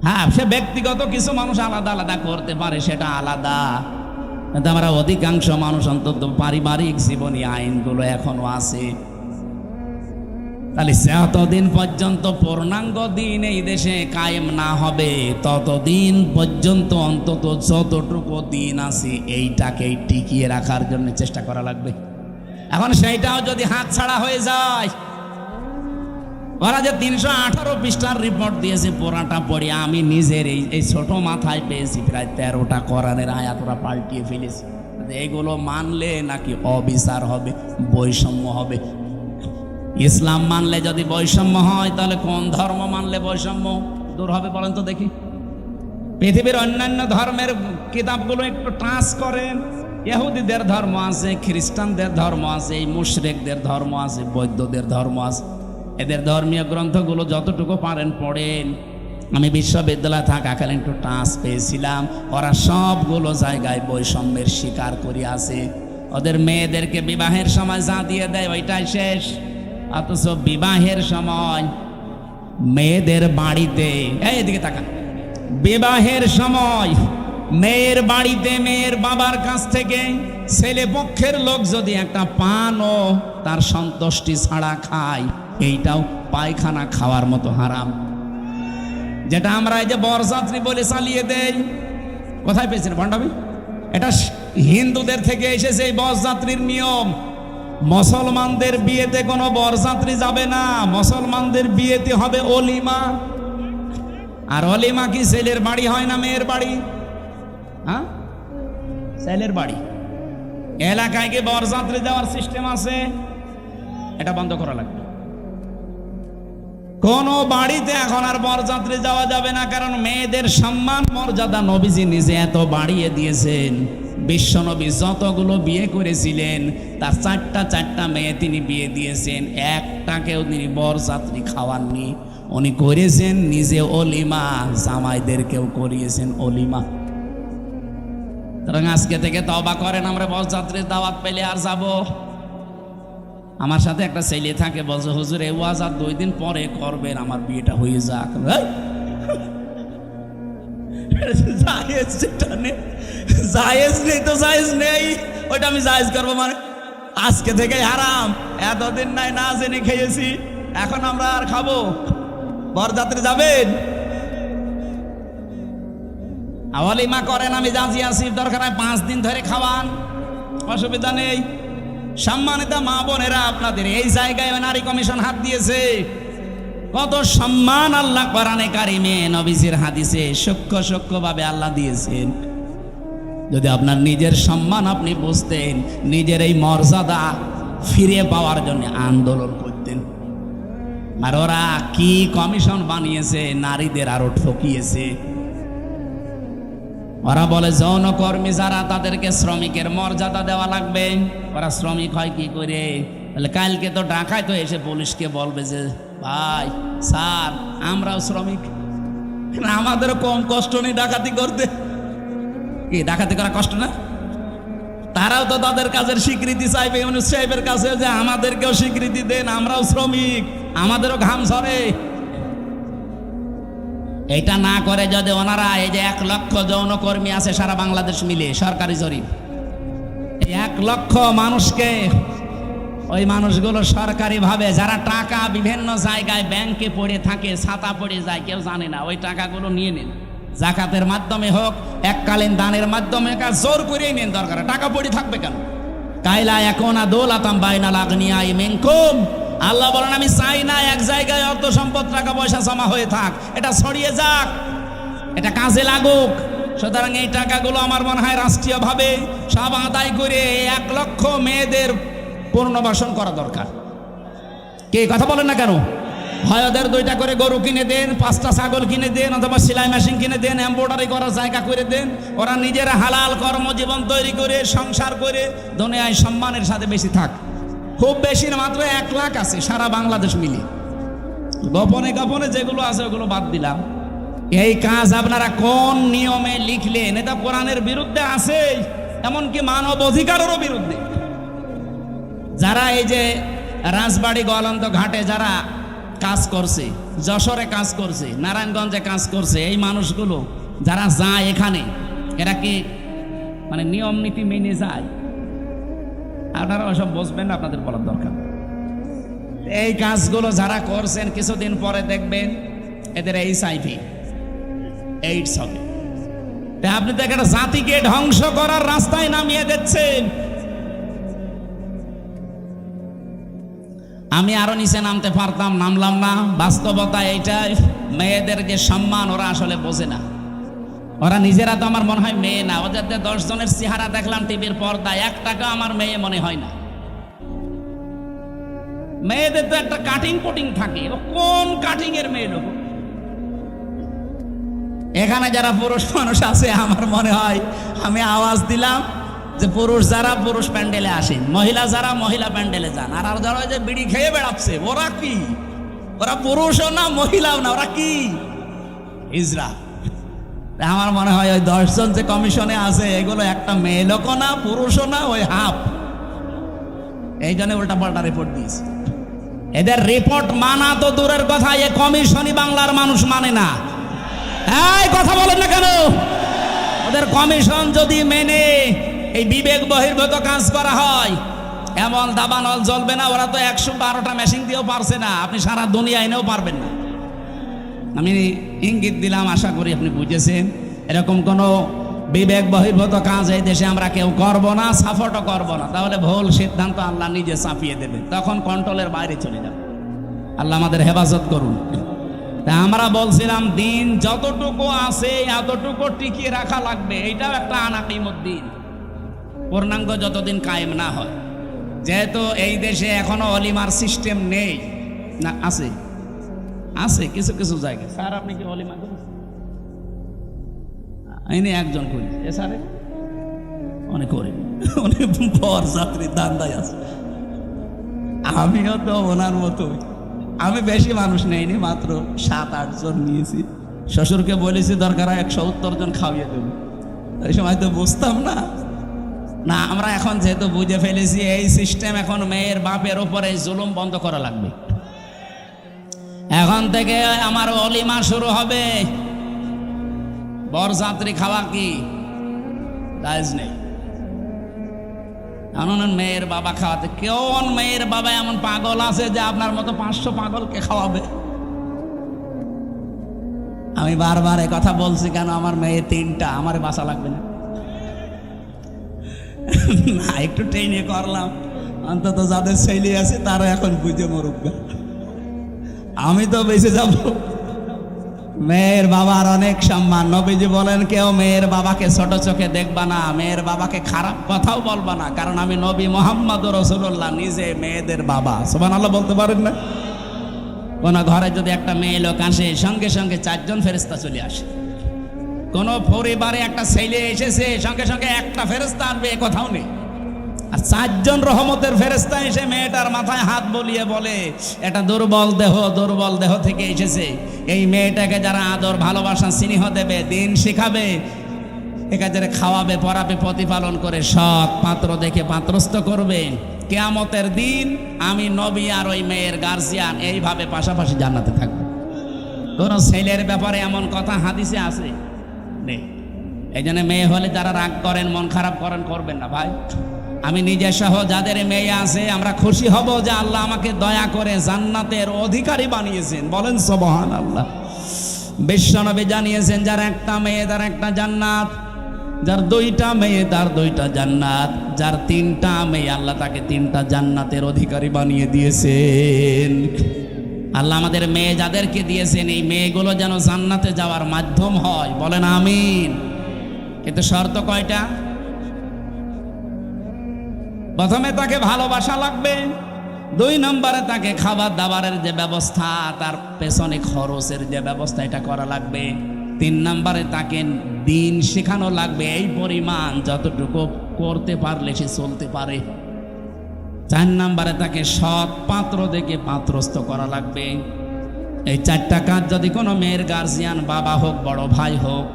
হ্যাঁ, সে ব্যক্তিগত কিছু মানুষ আলাদা আলাদা করতে পারে, সেটা আলাদা। কিন্তু আমরা অধিকাংশ মানুষ অন্তত পারিবারিক জীবনী আইনগুলো এখনো আছে। তাহলে যতদিন পর্যন্ত পূর্ণাঙ্গ দিন এই দেশে কায়েম না হবে, ততদিন পর্যন্ত অন্তত যতটুকু দিন আছে এইটাকেই টিকিয়ে রাখার জন্য চেষ্টা করা লাগবে। এখন সেইটাও যদি হাতছাড়া হয়ে যায়, ওরা যে 318 পৃষ্ঠার রিপোর্ট দিয়েছে, পুরাটা পড়ে আমি নিজের এই ছোট মাথায় পেয়েছি প্রায় 13টা কোরআনের আয়াত ওরা পাল্টিয়ে ফেলেছি। এগুলো মানলে নাকি অবিচার হবে, বৈষম্য হবে। ইসলাম মানলে যদি বৈষম্য হয়, তাহলে কোন ধর্ম মানলে বৈষম্য দূর হবে বলেন তো দেখি? পৃথিবীর অন্যান্য ধর্মের কিতাবগুলো একটু টাচ করেন। ইহুদিদের ধর্ম আছে, খ্রিস্টানদের ধর্ম আছে, এই মুশরিকদের ধর্ম আছে, বৌদ্ধদের ধর্ম আছে। এদের ধর্মীয় গ্রন্থগুলো যতটুকু পারেন পড়েন। আমি বিশ্ববিদ্যালয়ে থাকাকালীন একটু টাচ পেয়েছিলাম, ওরা সবগুলো জায়গায় বৈষম্যের শিকার করে আছে। ওদের মেয়েদেরকে বিবাহের সময় যা দিয়ে দেয় ওইটাই শেষ, অথচ বিবাহের সময় মেয়েদের বাড়িতে, এদিকে তাকান, বিবাহের সময় মেয়ের বাড়িতে মেয়ের বাবার কাছ থেকে ছেলে পক্ষের লোক যদি একটা পানও তার সন্তুষ্টি ছাড়া খায়, এইটাও পায়খানা খাওয়ার মতো হারাম। যেটা আমরা এই যে বরযাত্রী বলে চালিয়ে দেই, কোথায় পেয়েছেন ভণ্ডামি? এটা হিন্দুদের থেকে এসেছে এই বরযাত্রীর নিয়ম। মুসলমানদের বিয়েতে কোনো বরযাত্রী যাবে না, মুসলমানদের বিয়েতে হবে অলিমা। আর অলিমা কি ছেলের বাড়ি হয় না মেয়ের বাড়ি? হ্যাঁ, ছেলের বাড়ি। এলাকায় কি বরযাত্রী দেওয়ার সিস্টেম আছে? এটা বন্ধ করা লাগবে। কোন বাড়িতে এখন আর বরযাত্রী যাওয়া যাবে না, কারণ মেয়েদের সম্মান মর্যাদা নবীজি নিজে এত বাড়িয়ে দিয়েছেন। বিশ্বনবী যতগুলো বিয়ে করেছিলেন তার 4টা মেয়ে তিনি বিয়ে দিয়েছেন, একটাকেও তিনি বরযাত্রী খাওয়াননি। উনি করেছেন নিজে অলিমা, জামাইদেরকেও করিয়েছেন অলিমা। সুতরাং আজকে থেকে তওবা করেন, আমরা বরযাত্রীর দাওয়াত পেলে আর যাব। আমার সাথে একটা ছেলে থাকে, বলছে হুজুর এই ওয়াজ আর 2 দিন পরে করবেন, আমার বিয়েটা হয়ে যাক। জায়েজ যেটা নেই, জায়েজ নেই তো জায়েজ নেই, ওইটা আমি জায়েজ করবো মানে আজকে থেকে হারাম। এতদিন নাই না জেনে খেয়েছি, এখন আমরা আর খাবো? বরযাত্রী যাবেন, ওলিমা করেন, আমি রাজি আছি, দরকার হয় 5 দিন ধরে খাওয়ান, অসুবিধা নেই। সম্মানিত মা বোনেরা, আপনাদের এই জায়গায় নারী কমিশন হাত দিয়েছে। কত সম্মান আল্লাহ কোরআনে কারিমে নবীজির হাদিসে সূক্ষ্ম সূক্ষ্ম ভাবে আল্লাহ দিয়েছেন। যদি আপনার নিজের সম্মান আপনি বুঝতেন, নিজের এই মর্যাদা ফিরে পাওয়ার জন্য আন্দোলন করতেন। আর ওরা কি কমিশন বানিয়েছে, নারীদের আরো ঠকিয়েছে। ওরা বলে যৌনকর্মী যারা, তাদেরকে শ্রমিকের মর্যাদা দেওয়া লাগবে। ওরা শ্রমিক হয় কি করে? বলে কালকে তো ঢাকায় তো এসে পুলিশকে বলবে যে ভাই স্যার আমরাও শ্রমিক, আমাদেরও কম কষ্ট নেই ডাকাতি করতে। কি ডাকাতি করা কষ্ট না? তারাও তো তাদের কাজের স্বীকৃতি চাইবে ইউনূস সাহেবের কাছে, যে আমাদেরকেও স্বীকৃতি দেন, আমরাও শ্রমিক, আমাদেরও ঘাম ঝরে। এটা না করে যদি ওনারা, এই যে 1 লক্ষ যৌনকর্মী আছে সারা বাংলাদেশ মিলে, সরকারি জরিপ, 1 লক্ষ মানুষকে, ওই মানুষগুলো সরকারি ভাবে যারা টাকা বিভিন্ন জায়গায় ব্যাংকে পড়ে থাকে, ছাতা পড়ে যায়, কেউ জানে না, ওই টাকাগুলো নিয়ে নিন। জাকাতের মাধ্যমে হোক, এককালীন দানের মাধ্যমে, জোর করেই নেন, দরকার টাকা পড়ে থাকবে কেন? কাইলা ইয়াকুনা দৌলাতাম বাইনাল আগনিয়াই মিনকুম, আল্লাহ বলেন আমি চাই না এক জায়গায় অর্থ সম্পদ টাকা পয়সা জমা হয়ে থাক, এটা ছড়িয়ে যাক, এটা কাজে লাগুক। সুতরাং এই টাকাগুলো আমার মনে হয় রাষ্ট্রীয়ভাবে সব আদায় করে 1 লক্ষ মেয়েদের পুনর্বাসন করা দরকার। কে কথা বলেন না কেন? হয় ওদের 2টা করে গরু কিনে দেন, 5টা ছাগল কিনে দেন, অথবা সেলাই মেশিন কিনে দেন, এমব্রয়ডারি করার জায়গা করে দেন। ওরা নিজেরা হালাল কর্মজীবন তৈরি করে সংসার করে দুনিয়ায় সম্মানের সাথে বেশি থাক। খুব বেশি না, মাত্র 1 লাখ আছে সারা বাংলাদেশ মিলে। গোপনে গোপনে যেগুলো আছে ওগুলো বাদ দিলাম। এই কাজ আপনারা কোন নিয়মে লিখলেন? এটা কোরআনের বিরুদ্ধে আছে, এমনকি মানব অধিকারেরও বিরুদ্ধে। যারা এই যে রাজবাড়ী গোয়ালন্দ ঘাটে যারা কাজ করছে, যশোরে কাজ করছে, নারায়ণগঞ্জে কাজ করছে, এই মানুষগুলো যারা যায় এখানে, এরা কি মানে নিয়ম নীতি মেনে যায়? আপনারা ওসব বুঝবেন না, আপনাদের বলার দরকার। এই কাজগুলো যারা করছেন, কিছুদিন পরে দেখবেন এদের HIV, এইডস হবে। আপনি তো একটা জাতিকে ধ্বংস করার রাস্তায় নামিয়ে দিচ্ছেন। আমি আরো নিচে নামতে পারতাম, নামলাম না। বাস্তবতা এইটাই, মেয়েদের যে সম্মান ওরা আসলে বোঝে না। ওরা নিজেরা তো আমার মনে হয় মেয়ে না। ওদের 10 জনের চেহারা দেখলাম টিভির পর্দায়, 1 টাকা আমার মেয়ে মনে হয় না। মেয়েদের তো একটা কাটিং কুটিং থাকে, কোন কাটিং এর মেয়ে লোক? এখানে যারা পুরুষ মানুষ আছে, আমার মনে হয় আমি আওয়াজ দিলাম যে পুরুষ যারা পুরুষ প্যান্ডেলে আসেন, মহিলা যারা মহিলা প্যান্ডেলে যান, আর যারা যে বিড়ি খেয়ে বেড়াচ্ছে, ওরা কি? ওরা পুরুষও না মহিলাও না, ওরা কি? হিজড়া। আমার মনে হয় ওই 10 জন যে কমিশনে আছে, এগুলো একটা মেয়ে লোকও না, পুরুষও না, ওই হাফ। এই জন্য উল্টা পাল্টা রিপোর্ট দিয়েছে। এদের রিপোর্ট মানা তো দূরের কথা, এ কমিশনই বাংলার মানুষ মানে না। এই কথা বলেন না কেন? ওদের কমিশন যদি মেনে এই বিবেক বহির্ভূত কাজ করা হয়, এমন দাবানল জ্বলবে না। ওরা তো 112টা মেশিন দিয়েও পারছে না, আপনি সারা দুনিয়া এনেও পারবেন না। আমি ইঙ্গিত দিলাম, আশা করি আপনি বুঝেছেন। এরকম কোনো বিবেক বহির্ভূত কাজ এই দেশে আমরা কেউ করব না, সাপোর্টও করব না। তাহলে ভুল সিদ্ধান্ত আল্লাহ নিজে চাপিয়ে দেবে, তখন কন্ট্রোলের বাইরে চলে যাবে। আল্লাহ আমাদের হেফাজত করুন। তা আমরা বলছিলাম দিন যতটুকু আছে এতটুকু টিকিয়ে রাখা লাগবে। এইটাও একটা আনাকিমুদ্দিন, পূর্ণাঙ্গ যতদিন কায়েম না হয়। যেহেতু এই দেশে এখনো অলিমার সিস্টেম নেই, না আছে আছে কিছু কিছু জায়গায়। স্যার আপনি কি অলিমা করেছেন? আমি একজন করি, এ স্যারে অনেক করিনি, অনেক বর যাত্রী দান্দায় আছে। আমিও তো ওনার মতোই, আমি বেশি মানুষ নেইনি, মাত্র 7-8 জন নিয়েছি। শ্বশুরকে বলেছি দরকার হয় 170 জন খাওয়িয়ে দেবো। এই সময় তো বুঝতাম না। না, আমরা এখন যেহেতু বুঝে ফেলেছি এই সিস্টেম, এখন মেয়ের বাপের ওপরে জুলুম বন্ধ করা লাগবে। এখন থেকে আমার অলিমা শুরু হবে। বরযাত্রী খাওয়া কি জায়েজ নেই। এমন মেয়ের বাবা খাওয়াতে, কেমন মেয়ের বাবা এমন পাগল আছে যে আপনার মতো 500 পাগলকে খাওয়াবে? আমি বারবার এ কথা বলছি কেন, আমার মেয়ে 3টা, আমার বাঁচা লাগবে না। না, একটু ট্রেনে করলাম, অন্তত যাদের ছেলে আছে তারা এখন বুঝে মরুক, আমি তো বেঁচে যাব। মেয়ের বাবার অনেক সম্মান। নবীজি বলেন কেউ মেয়ের বাবাকে ছোট চোখে দেখবা না, মেয়ের বাবাকে খারাপ কথাও বলবা না, কারণ আমি নবী মুহাম্মদ রাসূলুল্লাহ নিজে মেয়েদের বাবা। সুবহানাল্লাহ বলতে পারেন না? কোন ঘরে যদি একটা মেয়ে লোক আসে, সঙ্গে সঙ্গে 4 জন ফেরেশতা চলে আসে। কোন পরিবারে একটা ছেলে এসেছে, সঙ্গে সঙ্গে একটা ফেরেশতা আসবে, এ কথাও নেই। আর 4 জন রহমতের ফেরেশতা এসে মেয়েটার মাথায় হাত বলিয়ে বলে, এটা দুর্বল দেহ থেকে এসেছে, এই মেয়েটাকে যারা আদর ভালোবাসা স্নেহ দেবে, দিন শিখাবে, একাজে খাওয়াবে, পড়াবে, প্রতিপালন করে সৎ পাত্র দেখে পাত্রস্থ করবে, কিয়ামতের দিন আমি নবী আর ওই মেয়ের গার্জিয়ান এইভাবে পাশাপাশি জান্নাতে থাকবে। কোন ছেলের ব্যাপারে এমন কথা হাদিসে আছে নেই। এই জন্য মেয়ে হলে যারা রাগ করেন, মন খারাপ করেন, করবেন না ভাই। আমি নিজে সহ যাদের মেয়ে আছে, আমরা খুশি হব যে আল্লাহ আমাকে দয়া করে জান্নাতের অধিকারী বানিয়েছেন। বলেন সুবহানাল্লাহ। বিশ্বনবী জানিয়েছেন, যার একটা মেয়ে তার একটা জান্নাত, যার 2টা মেয়ে তার 2টা জান্নাত, যার 3টা মেয়ে আল্লাহ তাকে 3টা জান্নাতের অধিকারী বানিয়ে দিয়েছেন। আল্লাহ আমাদের মেয়ে যাদেরকে দিয়েছেন, এই মেয়েগুলো যেন জান্নাতে যাওয়ার মাধ্যম হয়। বলেন আমিন। কিন্তু শর্ত কয়টা? প্রথমে তাকে ভালোবাসা লাগবে, 2 নম্বরে তাকে খাবার দাবারের যে ব্যবস্থা, তার পেছনে খরচের যে ব্যবস্থা, এটা করা লাগবে। 3 নম্বরে তাকে দিন শেখানো লাগবে, এই পরিমাণ যতটুকু করতে পারলে সে চলতে পারে। 4 নম্বরে তাকে সৎ পাত্র দেখে পাত্রস্থ করা লাগবে। এই 4টা কাজ যদি কোনো মেয়ের গার্জিয়ান, বাবা হোক বড় ভাই হোক,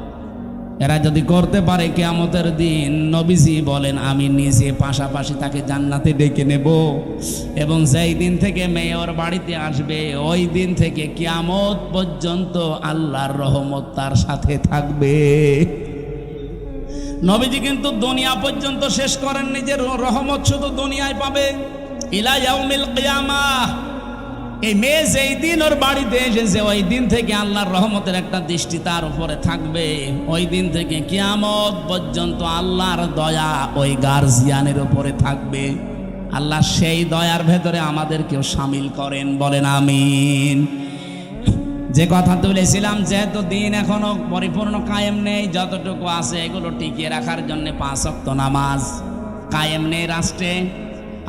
এরা যদি করতে পারে, কিয়ামতের দিন নবীজি বলেন আমি নিজে পাশাপাশি তাকে জান্নাতে ডেকে নেব। এবং যেই দিন থেকে মেয়ে ওর বাড়িতে আসবে, ওই দিন থেকে কিয়ামত পর্যন্ত আল্লাহর রহমত তার সাথে থাকবে। নবীজি কিন্তু দুনিয়া পর্যন্ত শেষ করেন, নিজের রহমত শুধু দুনিয়ায় পাবে, ইলা ইয়াউমিল কিয়ামাহ। এই মেয়ে যেই দিন ওর বাড়িতে এসেছে, ওই দিন থেকে আল্লাহর রহমতের একটা দৃষ্টি তার উপরে থাকবে। ওই দিন থেকে কিয়ামত পর্যন্ত আল্লাহর দয়া ওই গার্জিয়ানের উপরে থাকবে। আল্লাহ সেই দয়ার ভেতরে আমাদেরকেও শামিল করেন। বলেন আমিন। যে কথা তুলেছিলাম, যেহেতু দিন এখনো পরিপূর্ণ কায়েম নেই, যতটুকু আছে এগুলো টিকিয়ে রাখার জন্য 5 ওয়াক্ত নামাজ কায়েম নেই রাষ্ট্রে।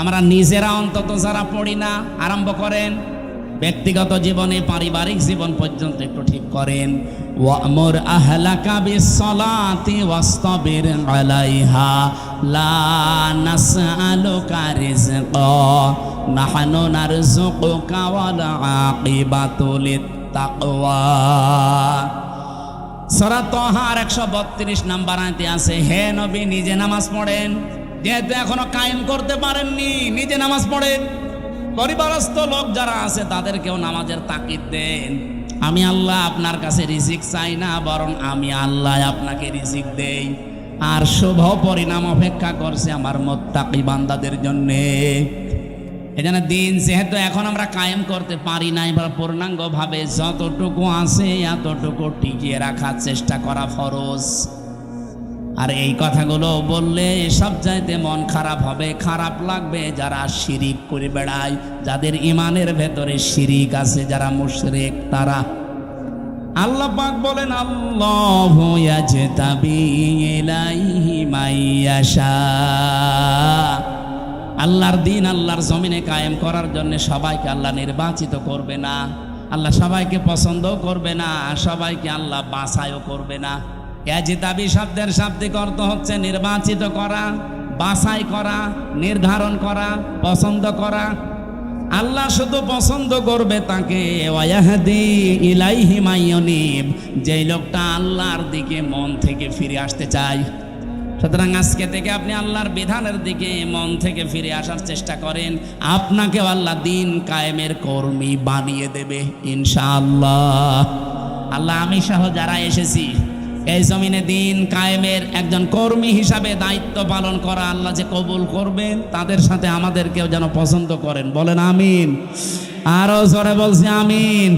আমরা নিজেরা অন্তত যারা পড়ি না, আরম্ভ করেন। ব্যক্তিগত জীবনে, পারিবারিক জীবন পর্যন্ত একটু ঠিক করেন। ওয়ামুর আহলাকা বিসসালাতি ওয়াসতাবির আলাইহা লা নাসআলুকা রিজকা নাহনু নারযুকুকা ওয়াল আকিবাতু লিত্তাকওয়া। সূরা তাহার 132 নম্বর আয়াতে আছে, হে নবী নিজে নামাজ পড়েন। যেহেতু এখনো কায়েম করতে পারেননি, নিজে নামাজ পড়েন। পরিবারস্থ লোক যারা আছে তাদেরকেও নামাজের তাকিদ দেন। আমি আল্লাহ আপনার কাছে রিজিক চাই না, বরং আমি আল্লাহ আপনাকে রিজিক দেই। আর শুভ পরিণাম অপেক্ষা করছে আমার মুত্তাকি বান্দাদের জন্যে। এজন্য দিন যেহেতু এখন আমরা কায়েম করতে পারি না, এবার পূর্ণাঙ্গভাবে যতটুকু আছে এতটুকু টিকিয়ে রাখার চেষ্টা করা ফরজ। আর এই কথাগুলো বললে সব চাইতে মন খারাপ হবে, খারাপ লাগবে যারা শিরিক করে বেড়ায়, যাদের ইমানের ভেতরে শিরিক আছে, যারা মুশরিক তারা। আল্লাহ পাক বলেন, আল্লাহু ইয়াজতাবি ইলাইহি মাইয়াশা। আল্লাহর দিন আল্লাহর জমিনে কায়েম করার জন্য সবাইকে আল্লাহ নির্বাচিত করবে না। আল্লাহ সবাইকে পছন্দও করবে না, সবাইকে আল্লাহ বাছাইও করবে না। ইয়াজতাবি শব্দের শাব্দিক অর্থ হচ্ছে নির্বাচিত করা, বাছাই করা, নির্ধারণ করা, পছন্দ করা। আল্লাহ শুধু পছন্দ করবে তাকে, ওয়াহদি ইলাইহি মাইয়ুনিব, যেই লোকটা আল্লাহর দিকে মন থেকে ফিরে আসতে চায়। সুতরাং আজকে থেকে আপনি আল্লাহর বিধানের দিকে মন থেকে ফিরে আসার চেষ্টা করেন, আপনাকেও আল্লাহ দিন কায়েমের কর্মী বানিয়ে দেবে ইনশাআল্লাহ। আল্লাহ আমি সহ যারা এসেছি এই জমিনে দিন কায়েমের একজন কর্মী হিসাবে দায়িত্ব পালন করা আল্লাহ যে কবুল করবেন, তাদের সাথে আমাদেরকেও যেন পছন্দ করেন। বলেন আমিন। আরো জোরে বলছি আমিন।